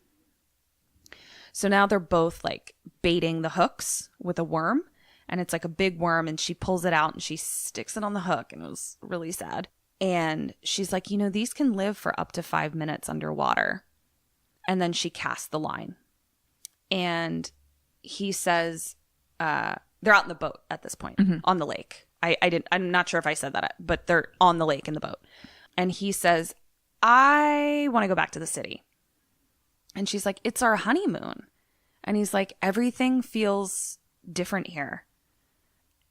Speaker 3: So now they're both like baiting the hooks with a worm, and it's like a big worm, and she pulls it out and she sticks it on the hook, and it was really sad. And she's like, "You know, these can live for up to 5 minutes underwater." And then she casts the line, and he says, they're out in the boat at this point on the lake. I'm not sure if I said that, but they're on the lake in the boat. And he says, "I want to go back to the city." And she's like, "It's our honeymoon." And he's like, everything feels different here.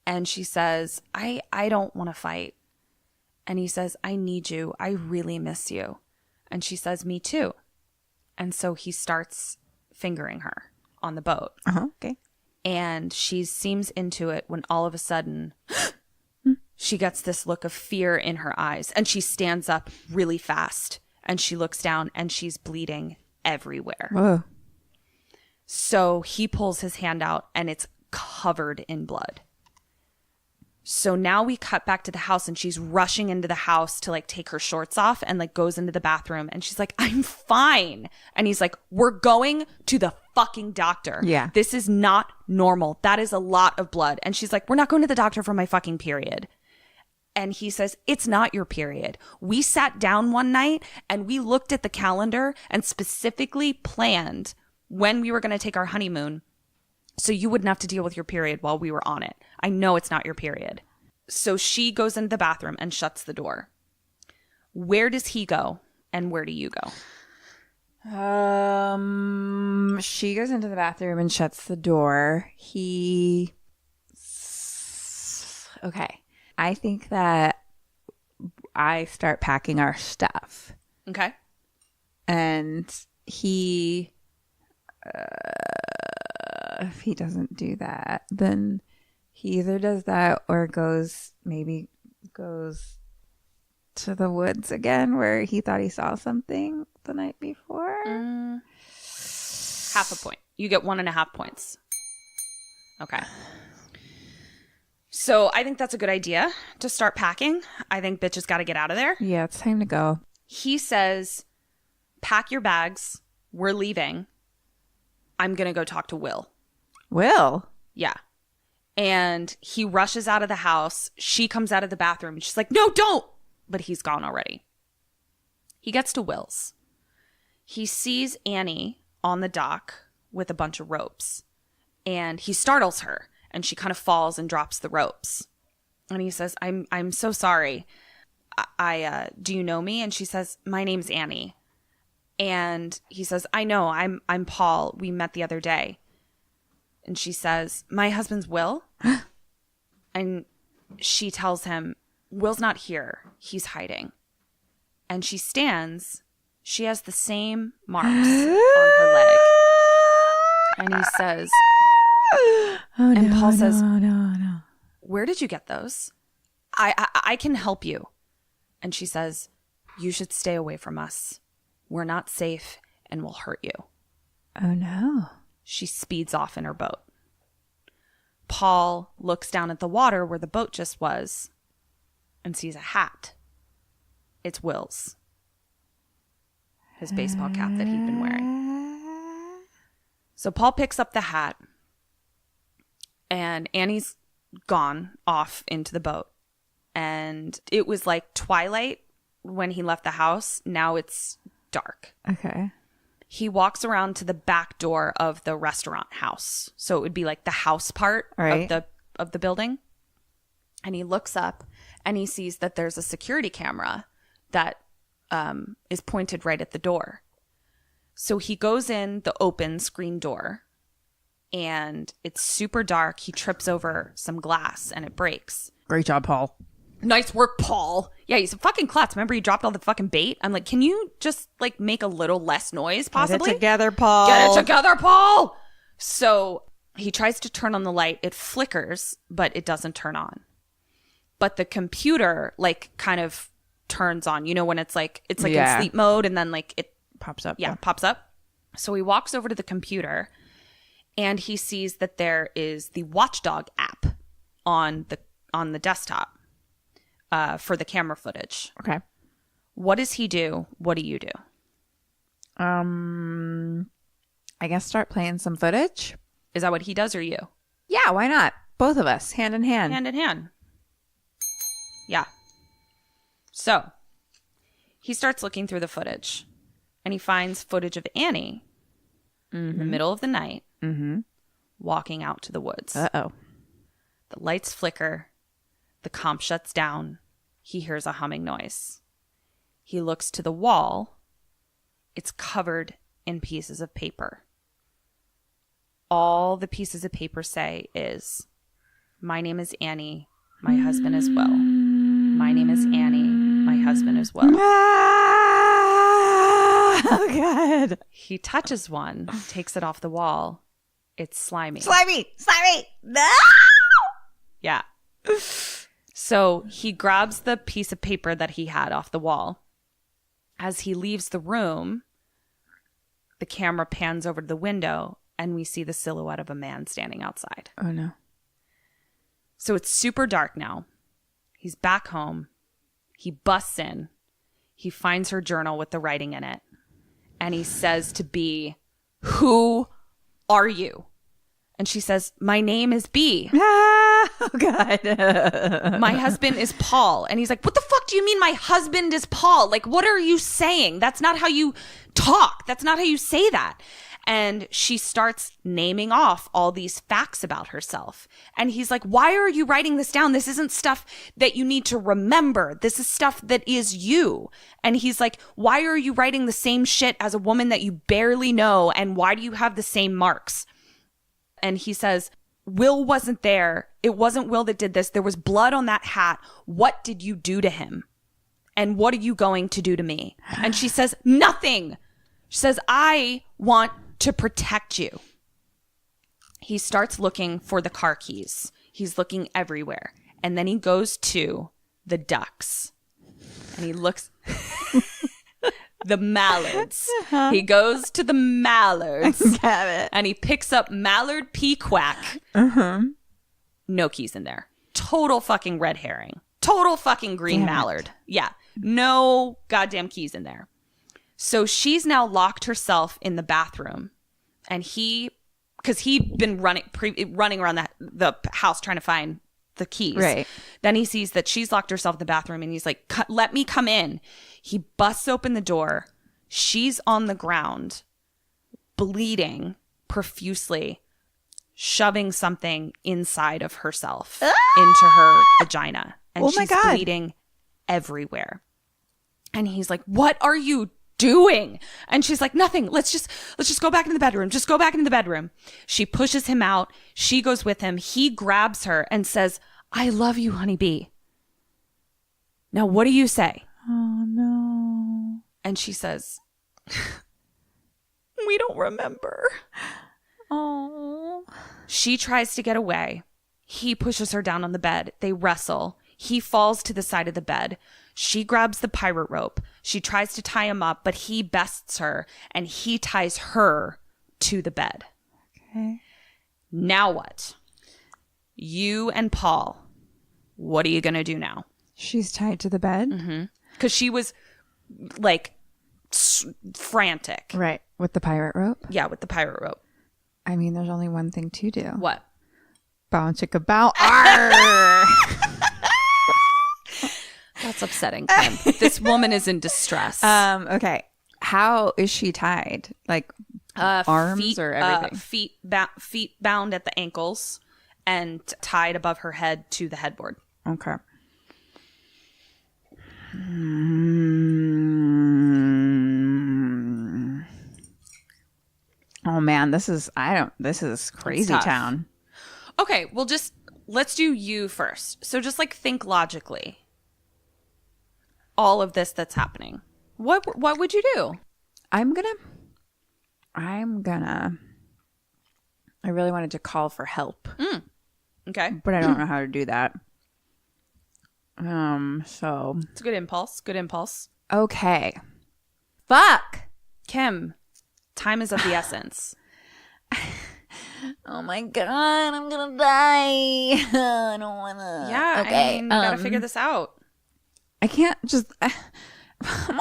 Speaker 3: And she says, I don't want to fight. And he says, I need you. I really miss you. And she says, me too. And so he starts fingering her on the boat.
Speaker 4: Okay.
Speaker 3: And she seems into it when all of a sudden she gets this look of fear in her eyes. And she stands up really fast. And she looks down and she's bleeding everywhere.
Speaker 4: Whoa.
Speaker 3: So he pulls his hand out and it's covered in blood. So now we cut back to the house and she's rushing into the house to like take her shorts off and like goes into the bathroom and she's like, I'm fine. And he's like, we're going to the fucking doctor.
Speaker 4: Yeah.
Speaker 3: This is not normal. That is a lot of blood. And she's like, we're not going to the doctor for my fucking period. And he says, it's not your period. We sat down one night and we looked at the calendar and specifically planned when we were going to take our honeymoon so you wouldn't have to deal with your period while we were on it. I know it's not your period. So she goes into the bathroom and shuts the door. Where does he go and where do you go?
Speaker 4: She goes into the bathroom and shuts the door. Okay. I think that I start packing our stuff.
Speaker 3: Okay.
Speaker 4: And he, if he doesn't do that, then he either does that or goes to the woods again where he thought he saw something the night before.
Speaker 3: Half a point. You get 1.5 points. Okay. So I think that's a good idea to start packing. I think bitch has got to get out of there.
Speaker 4: Yeah, it's time to go.
Speaker 3: He says, pack your bags. We're leaving. I'm going to go talk to Will.
Speaker 4: Will?
Speaker 3: Yeah. And he rushes out of the house. She comes out of the bathroom and she's like, no, don't. But he's gone already. He gets to Will's. He sees Annie on the dock with a bunch of ropes. And he startles her. And she kind of falls and drops the ropes. And he says, I'm so sorry. I do you know me? And she says, my name's Annie. And he says, I know, I'm Paul. We met the other day. And she says, my husband's Will? And she tells him, Will's not here. He's hiding. And she stands. She has the same marks on her leg. And he says, and Paul says,
Speaker 4: no.
Speaker 3: Where did you get those? I can help you. And she says, you should stay away from us. We're not safe and we'll hurt you.
Speaker 4: Oh, no.
Speaker 3: She speeds off in her boat. Paul looks down at the water where the boat just was and sees a hat. It's Will's. His baseball cap that he'd been wearing. So Paul picks up the hat and Annie's gone off into the boat. And it was like twilight when he left the house. Now it's dark.
Speaker 4: Okay.
Speaker 3: He walks around to the back door of the restaurant house. So it would be like the house part of the building. And he looks up and he sees that there's a security camera that is pointed right at the door. So he goes in the open screen door and it's super dark. He trips over some glass and it breaks.
Speaker 4: Great job, Paul.
Speaker 3: Nice work, Paul. Yeah, he's a fucking klutz. Remember, he dropped all the fucking bait? I'm like, can you just, like, make a little less noise, possibly?
Speaker 4: Get it together, Paul.
Speaker 3: Get it together, Paul! So he tries to turn on the light. It flickers, but it doesn't turn on. But the computer, like, kind of turns on. You know, when it's like in sleep mode, and then, like, it
Speaker 4: pops up.
Speaker 3: Yeah, pops up. So he walks over to the computer, and he sees that there is the Watchdog app on the desktop. For the camera footage.
Speaker 4: Okay.
Speaker 3: What does he do? What do you do?
Speaker 4: I guess start playing some footage.
Speaker 3: Is that what he does or you?
Speaker 4: Yeah, why not? Both of us, hand in hand.
Speaker 3: Hand in hand. Yeah. So he starts looking through the footage and he finds footage of Annie in the middle of the night walking out to the woods.
Speaker 4: Uh-oh.
Speaker 3: The lights flicker. The comp shuts down. He hears a humming noise. He looks to the wall. It's covered in pieces of paper. all the pieces of paper say is, my name is Annie, my husband is Will. My name is Annie, my husband is Will.
Speaker 4: Oh, God.
Speaker 3: He touches one, takes it off the wall. It's slimy.
Speaker 4: Slimy. No!
Speaker 3: Yeah. So he grabs the piece of paper that he had off the wall. As he leaves the room, the camera pans over to the window and we see the silhouette of a man standing outside.
Speaker 4: Oh, no.
Speaker 3: So it's super dark now. He's back home. He busts in. He finds her journal with the writing in it. And he says to B, "Who are you?" And she says, "My name is B.
Speaker 4: Oh, God.
Speaker 3: My husband is Paul." And he's like, "What the fuck do you mean my husband is Paul? Like, what are you saying? That's not how you talk. That's not how you say that." And she starts naming off all these facts about herself. And he's like, "Why are you writing this down? This isn't stuff that you need to remember. This is stuff that is you." And he's like, "Why are you writing the same shit as a woman that you barely know? And why do you have the same marks?" And he says, "Will wasn't there. It wasn't Will that did this. There was blood on that hat. What did you do to him? And what are you going to do to me?" And she says, "Nothing." She says, "I want to protect you." He starts looking for the car keys. He's looking everywhere. And then he goes to the ducks. And he looks... the mallards. He goes to the mallards.
Speaker 4: Got it.
Speaker 3: And he picks up Mallard P. Quack. No keys in there. Total fucking red herring. Total fucking green mallard. Yeah. No goddamn keys in there. So she's now locked herself in the bathroom. And because he'd been running around the house trying to find the keys.
Speaker 4: Right.
Speaker 3: Then he sees that she's locked herself in the bathroom and he's like, "Let me come in." He busts open the door. She's on the ground, bleeding profusely, shoving something inside of herself into her vagina. And she's bleeding everywhere. And he's like, "What are you doing?" And she's like, "Nothing. Let's just go back into the bedroom. Just go back into the bedroom." She pushes him out. She goes with him. He grabs her and says, "I love you, honeybee. Now, what do you say?"
Speaker 4: Oh, no.
Speaker 3: And she says, "We don't remember."
Speaker 4: Oh.
Speaker 3: She tries to get away. He pushes her down on the bed. They wrestle. He falls to the side of the bed. She grabs the pirate rope. She tries to tie him up, but he bests her and he ties her to the bed.
Speaker 4: Okay.
Speaker 3: Now what? You and Paul, what are you going to do now?
Speaker 4: She's tied to the bed?
Speaker 3: Because she was like frantic.
Speaker 4: Right. With the pirate rope?
Speaker 3: Yeah, with the pirate rope.
Speaker 4: I mean, there's only one thing to do.
Speaker 3: What?
Speaker 4: Bow chicka bow. Arr!
Speaker 3: That's upsetting, Kim. This woman is in distress.
Speaker 4: Okay. How is she tied? Like arms
Speaker 3: feet,
Speaker 4: or everything?
Speaker 3: Feet bound at the ankles and tied above her head to the headboard.
Speaker 4: Okay. Oh man, this is crazy town.
Speaker 3: Okay, well let's do you first. So just like think logically. All of this that's happening. What would you do?
Speaker 4: I really wanted to call for help.
Speaker 3: Okay.
Speaker 4: But I don't know how to do that. So
Speaker 3: It's a good impulse. Good impulse.
Speaker 4: okay. Fuck.
Speaker 3: Kim, time is of the essence.
Speaker 4: Oh my god, I'm gonna die. I don't wanna.
Speaker 3: Yeah,
Speaker 4: Okay.
Speaker 3: I mean, you gotta figure this out.
Speaker 4: I can't just. I don't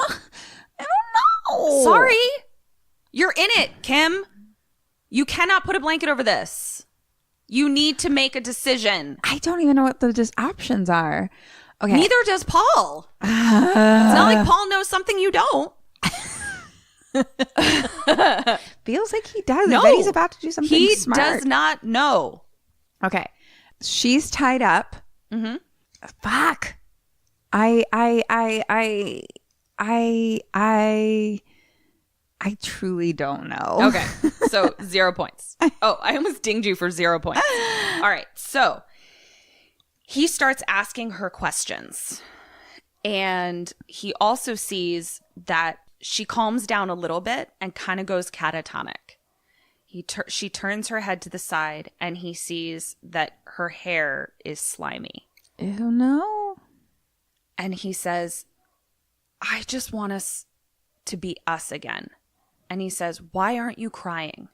Speaker 4: know.
Speaker 3: Sorry. You're in it, Kim. You cannot put a blanket over this. You need to make a decision.
Speaker 4: I don't even know what the options are. Okay.
Speaker 3: Neither does Paul. It's not like Paul knows something you don't.
Speaker 4: Feels like he does.
Speaker 3: No.
Speaker 4: I bet he's about to do something
Speaker 3: He
Speaker 4: smart.
Speaker 3: does not know.
Speaker 4: Okay. She's tied up.
Speaker 3: Mm-hmm.
Speaker 4: Fuck. I truly don't know.
Speaker 3: Okay. So 0 points. Oh, I almost dinged you for 0 points. All right. So he starts asking her questions. And he also sees that she calms down a little bit and kind of goes catatonic. She turns her head to the side and he sees that her hair is slimy.
Speaker 4: Ew, no.
Speaker 3: And he says, I just want us to be us again. And he says, why aren't you crying?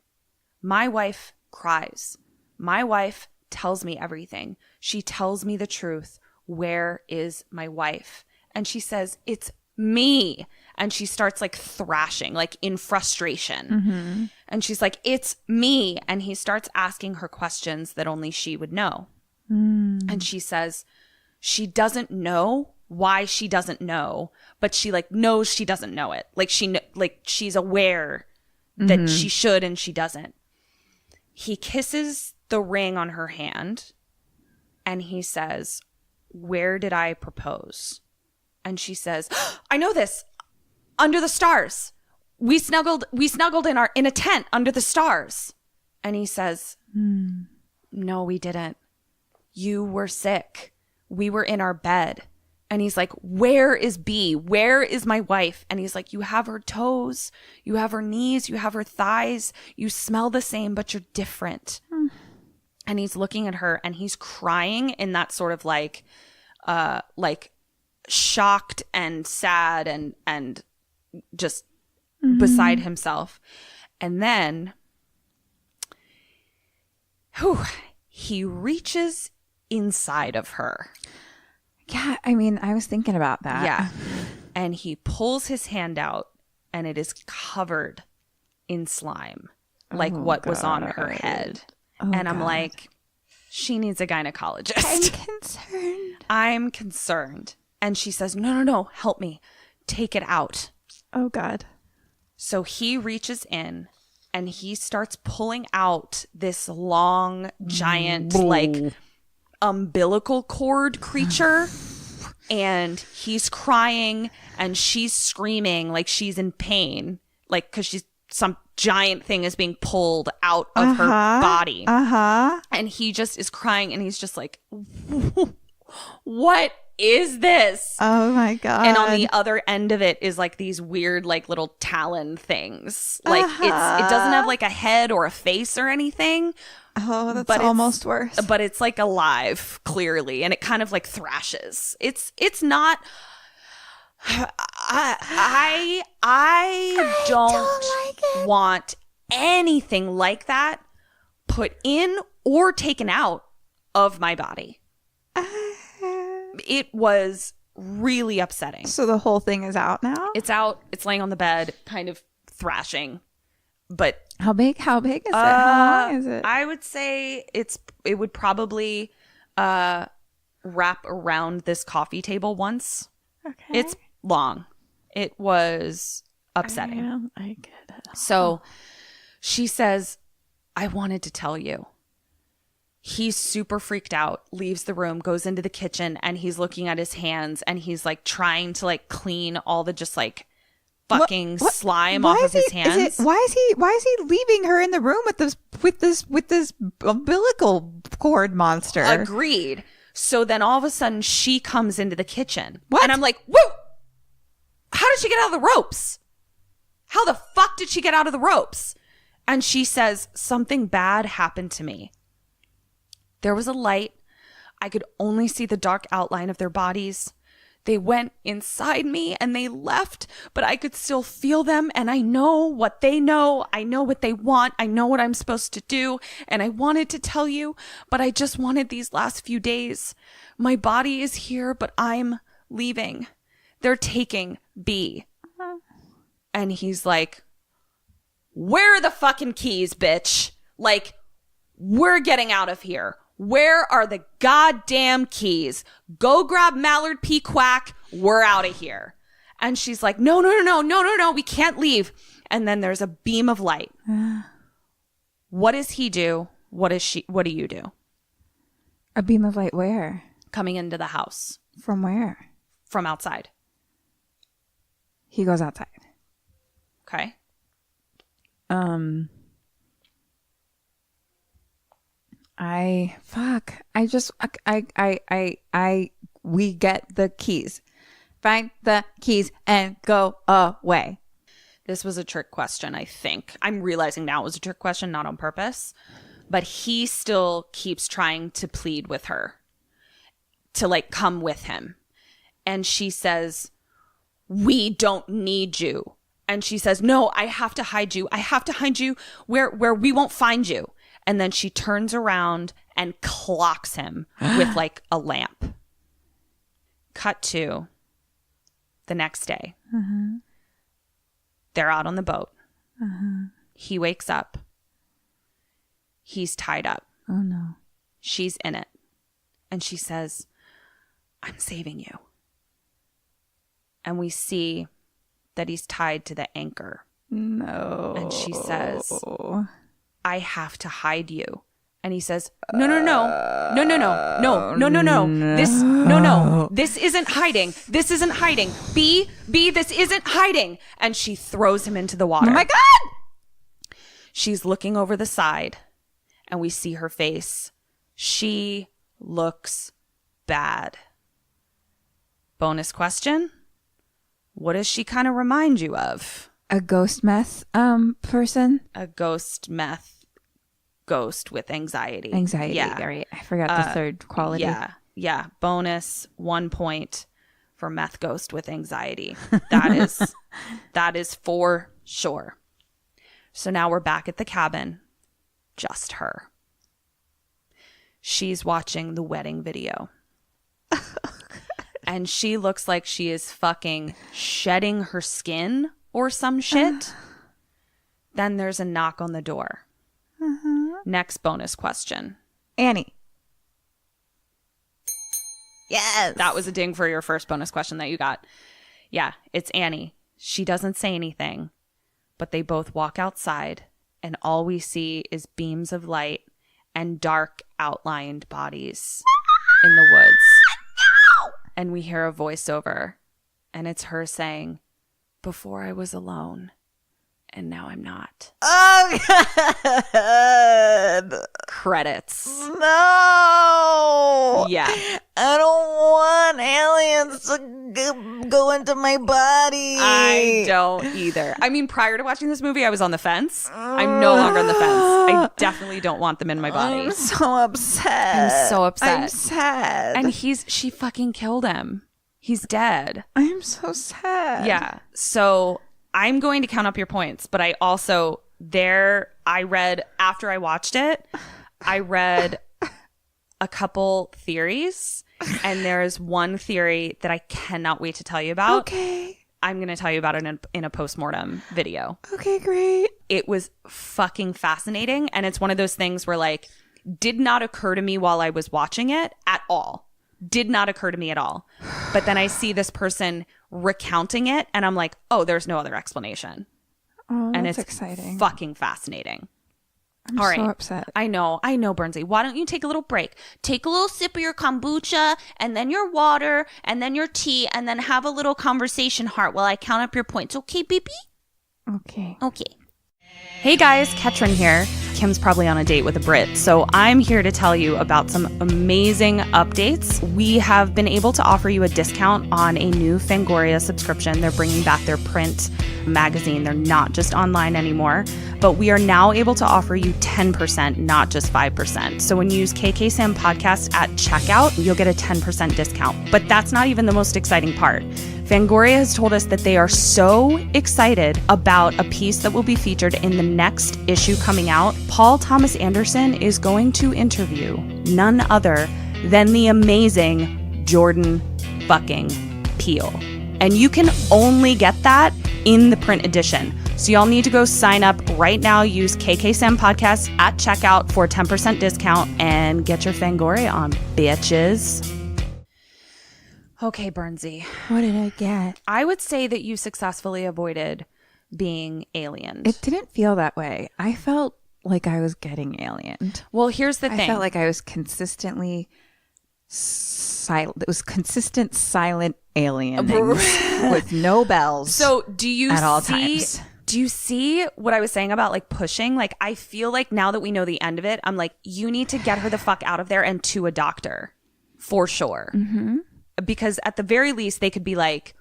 Speaker 3: My wife cries. My wife tells me everything. She tells me the truth. Where is my wife? And she says, it's me. And she starts like thrashing, like in frustration. Mm-hmm. And she's like, it's me. And he starts asking her questions that only she would know. And she says, she doesn't know why she doesn't know, but she like knows she doesn't know it. Like she's aware that she should and she doesn't. He kisses the ring on her hand and he says, where did I propose? And she says, I know this. Under the stars. We snuggled in a tent under the stars. And he says, no, we didn't. You were sick. We were in our bed. And he's like, where is B? Where is my wife? And he's like, you have her toes. You have her knees. You have her thighs. You smell the same, but you're different. And he's looking at her and he's crying in that sort of like shocked and sad and just beside himself. And then he reaches inside of her.
Speaker 4: Yeah, I mean, I was thinking about that.
Speaker 3: Yeah. And he pulls his hand out and it is covered in slime, like what was on her head. And I'm like, she needs a gynecologist. I'm concerned. And she says, no, help me. Take it out.
Speaker 4: Oh, God.
Speaker 3: So he reaches in and he starts pulling out this long, giant, like umbilical cord creature. And he's crying and she's screaming like she's in pain, like because some giant thing is being pulled out of her body. And he just is crying and he's just like, what is this?
Speaker 4: Oh my God.
Speaker 3: And on the other end of it is like these weird like little talon things. Like it doesn't have like a head or a face or anything.
Speaker 4: Oh, that's almost worse.
Speaker 3: But it's like alive, clearly, and it kind of like thrashes. It's not. I don't want anything like that put in or taken out of my body. It was really upsetting.
Speaker 4: So the whole thing is out now?
Speaker 3: It's out. It's laying on the bed, kind of thrashing. But
Speaker 4: how big is it? How long is it?
Speaker 3: I would say it would probably wrap around this coffee table once. Okay. It's long. It was upsetting.
Speaker 4: I get it.
Speaker 3: So she says, I wanted to tell you. He's super freaked out, leaves the room, goes into the kitchen, and he's looking at his hands and he's like trying to like clean all the just like fucking slime off of his hands.
Speaker 4: Why is he leaving her in the room with this umbilical cord monster?
Speaker 3: Agreed. So then all of a sudden she comes into the kitchen.
Speaker 4: What?
Speaker 3: And I'm like, whoa! How did she get out of the ropes? How the fuck did she get out of the ropes? And she says, something bad happened to me. There was a light. I could only see the dark outline of their bodies. They went inside me and they left, but I could still feel them. And I know what they know. I know what they want. I know what I'm supposed to do. And I wanted to tell you, but I just wanted these last few days. My body is here, but I'm leaving. They're taking B. And he's like, where are the fucking keys, bitch? Like, we're getting out of here. Where are the goddamn keys? Go grab Mallard P. Quack. We're out of here. And she's like, no, we can't leave. And then there's a beam of light. What does he do? What do you do?
Speaker 4: A beam of light where?
Speaker 3: Coming into the house.
Speaker 4: From where?
Speaker 3: From outside.
Speaker 4: He goes outside.
Speaker 3: Okay.
Speaker 4: We get the keys. Find the keys and go away.
Speaker 3: This was a trick question, I think. I'm realizing now it was a trick question, not on purpose. But he still keeps trying to plead with her to like come with him. And she says, we don't need you. And she says, no, I have to hide you. I have to hide you where we won't find you. And then she turns around and clocks him with like a lamp. Cut to the next day.
Speaker 4: Uh-huh.
Speaker 3: They're out on the boat.
Speaker 4: Uh-huh.
Speaker 3: He wakes up. He's tied up.
Speaker 4: Oh, no.
Speaker 3: She's in it. And she says, I'm saving you. And we see that he's tied to the anchor.
Speaker 4: No.
Speaker 3: And she says, I have to hide you. And he says, no. This isn't hiding. This isn't hiding. B, this isn't hiding. And she throws him into the water.
Speaker 4: Oh my God.
Speaker 3: She's looking over the side and we see her face. She looks bad. Bonus question. What does she kind of remind you of?
Speaker 4: A ghost meth person?
Speaker 3: A ghost with anxiety.
Speaker 4: Anxiety.
Speaker 3: Yeah.
Speaker 4: Right. I forgot the third quality.
Speaker 3: Yeah. Bonus 1 point for meth ghost with anxiety. That is for sure. So now we're back at the cabin. Just her. She's watching the wedding video. And she looks like she is fucking shedding her skin or some shit. Then there's a knock on the door. Next bonus question.
Speaker 4: Annie. Yes.
Speaker 3: That was a ding for your first bonus question that you got. Yeah, it's Annie. She doesn't say anything, but they both walk outside and all we see is beams of light and dark outlined bodies in the woods. And we hear a voiceover and it's her saying, before I was alone. And now I'm not.
Speaker 4: Oh, God.
Speaker 3: Credits.
Speaker 4: No.
Speaker 3: Yeah.
Speaker 4: I don't want aliens to go into my body.
Speaker 3: I don't either. I mean, prior to watching this movie, I was on the fence. I'm no longer on the fence. I definitely don't want them in my body.
Speaker 4: I'm so upset.
Speaker 3: I'm so upset.
Speaker 4: I'm sad.
Speaker 3: And she fucking killed him. He's dead.
Speaker 4: I'm so sad.
Speaker 3: Yeah. So I'm going to count up your points, but I also read after I watched it, I read a couple theories, and there's one theory that I cannot wait to tell you about.
Speaker 4: Okay.
Speaker 3: I'm going to tell you about it in a postmortem video.
Speaker 4: Okay, great.
Speaker 3: It was fucking fascinating, and it's one of those things where like did not occur to me while I was watching it at all. Did not occur to me at all. But then I see this person recounting it and I'm like, oh, there's no other explanation.
Speaker 4: Oh,
Speaker 3: and
Speaker 4: that's
Speaker 3: it's
Speaker 4: exciting.
Speaker 3: Fucking fascinating.
Speaker 4: I'm
Speaker 3: all right.
Speaker 4: so upset.
Speaker 3: I know, Bernsey. Why don't you take a little break? Take a little sip of your kombucha and then your water and then your tea and then have a little conversation heart while I count up your points. Okay, baby?
Speaker 4: Okay.
Speaker 3: Hey guys, Ketrin here. Kim's probably on a date with a Brit, so I'm here to tell you about some amazing updates. We have been able to offer you a discount on a new Fangoria subscription. They're bringing back their print magazine. They're not just online anymore, but we are now able to offer you 10%, not just 5%. So when you use kksampodcast at checkout, you'll get a 10% discount. But that's not even the most exciting part. Fangoria has told us that they are so excited about a piece that will be featured in the next issue coming out. Paul Thomas Anderson is going to interview none other than the amazing Jordan fucking Peele. And you can only get that in the print edition. So y'all need to go sign up right now. Use kksampodcast at checkout for a 10% discount and get your Fangoria on, bitches. Okay, Bernsey.
Speaker 4: What did I get?
Speaker 3: I would say that you successfully avoided being aliened.
Speaker 4: It didn't feel that way. I felt like I was getting aliened.
Speaker 3: Well, here's the thing.
Speaker 4: I felt like I was consistently silent. It was consistent silent aliening with no bells.
Speaker 3: So do you
Speaker 4: at all
Speaker 3: see?
Speaker 4: times.
Speaker 3: Do you see what I was saying about like pushing? Like, I feel like now that we know the end of it, I'm like, you need to get her the fuck out of there and to a doctor for sure.
Speaker 4: Mm-hmm.
Speaker 3: Because at the very least, they could be like,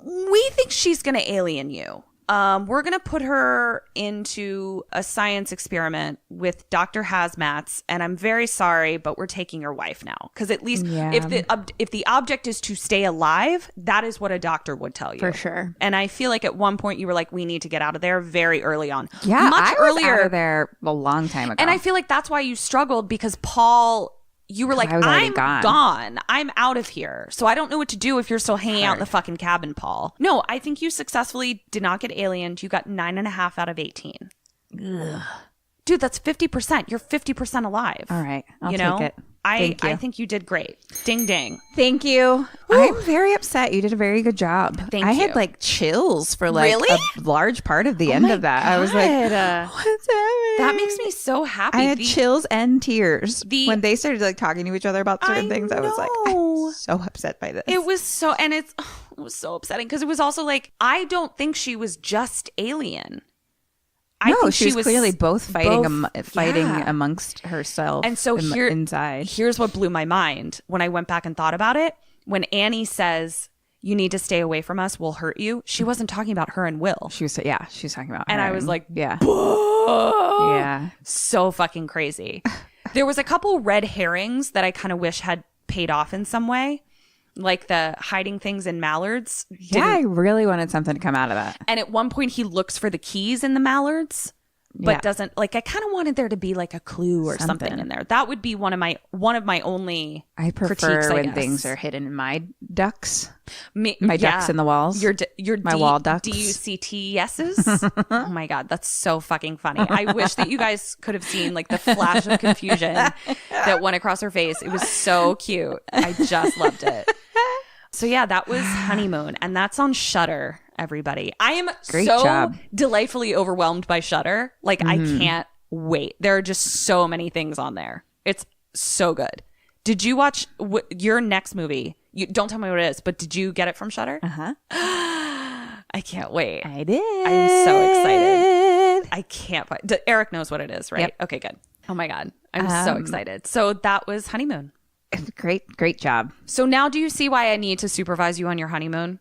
Speaker 3: we think she's going to alien you. We're going to put her into a science experiment with Dr. Hazmat's, and I'm very sorry, but we're taking your wife now. Because at least if the object is to stay alive, that is what a doctor would tell you.
Speaker 4: For sure.
Speaker 3: And I feel like at one point you were like, we need to get out of there very early on.
Speaker 4: Yeah,
Speaker 3: much
Speaker 4: I was
Speaker 3: earlier.
Speaker 4: out of there a long time ago.
Speaker 3: And I feel like that's why you struggled, because Paul... You were like,
Speaker 4: I was already
Speaker 3: I'm gone. I'm out of here. So I don't know what to do if you're still hanging out in the fucking cabin, Paul. No, I think you successfully did not get aliened. You got 9.5 out of 18. Ugh. Dude, that's 50%. You're 50% alive.
Speaker 4: All right. I'll
Speaker 3: take
Speaker 4: it.
Speaker 3: I think you did great. Ding, ding.
Speaker 4: Thank you. Woo. I'm very upset. You did a very good job.
Speaker 3: Thank
Speaker 4: I
Speaker 3: you.
Speaker 4: had like chills for like
Speaker 3: Really?
Speaker 4: a large part of the end of that. I was like, what's happening?
Speaker 3: That makes me so happy.
Speaker 4: I had chills and tears when they started like talking to each other about certain things. I was like, I'm so upset by this.
Speaker 3: It was so, and it was so upsetting because it was also like, I don't think she was just alien. I think
Speaker 4: she was clearly both fighting
Speaker 3: yeah.
Speaker 4: amongst herself.
Speaker 3: And so
Speaker 4: inside.
Speaker 3: Here's what blew my mind when I went back and thought about it. When Annie says, you need to stay away from us, we'll hurt you. She wasn't talking about her and Will.
Speaker 4: She was talking about
Speaker 3: and
Speaker 4: her.
Speaker 3: I was like,
Speaker 4: yeah.
Speaker 3: Yeah. So fucking crazy. There was a couple red herrings that I kind of wish had paid off in some way. Like the hiding things in mallards.
Speaker 4: Yeah, I really wanted something to come out of that.
Speaker 3: And at one point he looks for the keys in the mallards, but doesn't. Like, I kind of wanted there to be like a clue or something in there. That would be one of my only
Speaker 4: I prefer
Speaker 3: critiques,
Speaker 4: when things are hidden in my ducks. My ducks in the walls.
Speaker 3: Your
Speaker 4: my wall ducks.
Speaker 3: DUCTSs. Oh my God, that's so fucking funny. I wish that you guys could have seen like the flash of confusion that went across her face. It was so cute. I just loved it. So yeah, that was Honeymoon, and that's on Shudder, everybody. I am delightfully overwhelmed by Shudder. Like, I can't wait. There are just so many things on there. It's so good. Did you watch your next movie? Don't tell me what it is, but did you get it from Shudder?
Speaker 4: Uh-huh.
Speaker 3: I can't wait.
Speaker 4: I did.
Speaker 3: I'm so excited. I can't find. Eric knows what it is, right?
Speaker 4: Yep.
Speaker 3: Okay, good. Oh my God. I'm so excited. So that was Honeymoon.
Speaker 4: Great job.
Speaker 3: So now do you see why I need to supervise you on your honeymoon?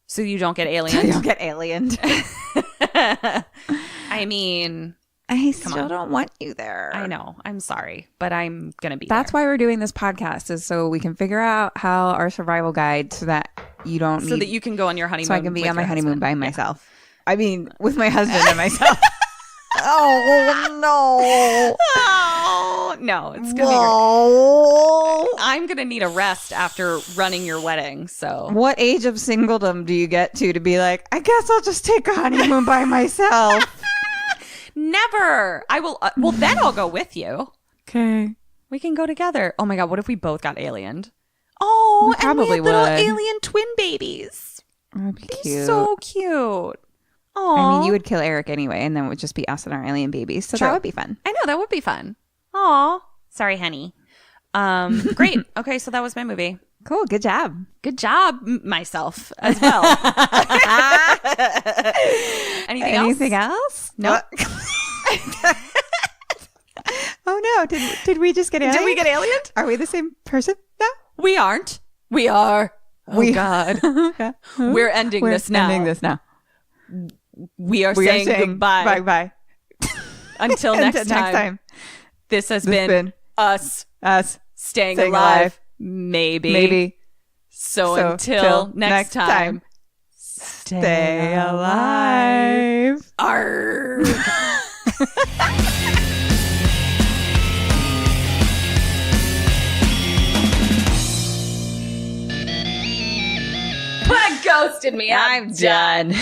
Speaker 3: So you don't get aliened?
Speaker 4: You don't get aliened.
Speaker 3: I mean...
Speaker 4: I still don't want you there.
Speaker 3: I know. I'm sorry. But I'm going to be
Speaker 4: That's why we're doing this podcast, is so we can figure out how our survival guide so that you don't
Speaker 3: So that you can go on your honeymoon.
Speaker 4: So I can be on my honeymoon by myself. I mean, with my husband and myself. Oh, no.
Speaker 3: Oh, no. It's going to be great. I'm going to need a rest after running your wedding, so.
Speaker 4: What age of singledom do you get to be like, I guess I'll just take a honeymoon by myself?
Speaker 3: Never. I will. Well, then I'll go with you.
Speaker 4: Okay.
Speaker 3: We can go together. Oh my God. What if we both got aliened? Oh,
Speaker 4: we probably
Speaker 3: and we had little
Speaker 4: would.
Speaker 3: alien twin babies.
Speaker 4: That'd be cute.
Speaker 3: So cute. Oh.
Speaker 4: I mean, you would kill Eric anyway, and then it would just be us and our alien babies. So that would be fun.
Speaker 3: I know, that would be fun. Aw. Sorry, honey. Great. Okay, so that was my movie.
Speaker 4: Cool. Good job.
Speaker 3: Good job, myself as well. Anything else?
Speaker 4: No. Oh no! Did we just get aliened?
Speaker 3: Did we get aliened?
Speaker 4: Are we the same person now?
Speaker 3: We aren't. We are. Oh God. We're ending this now. We are saying goodbye.
Speaker 4: Bye.
Speaker 3: Until next time. This has been us staying alive. Maybe. So until next time.
Speaker 4: Stay alive.
Speaker 3: Arr. Ghosted me. I'm done.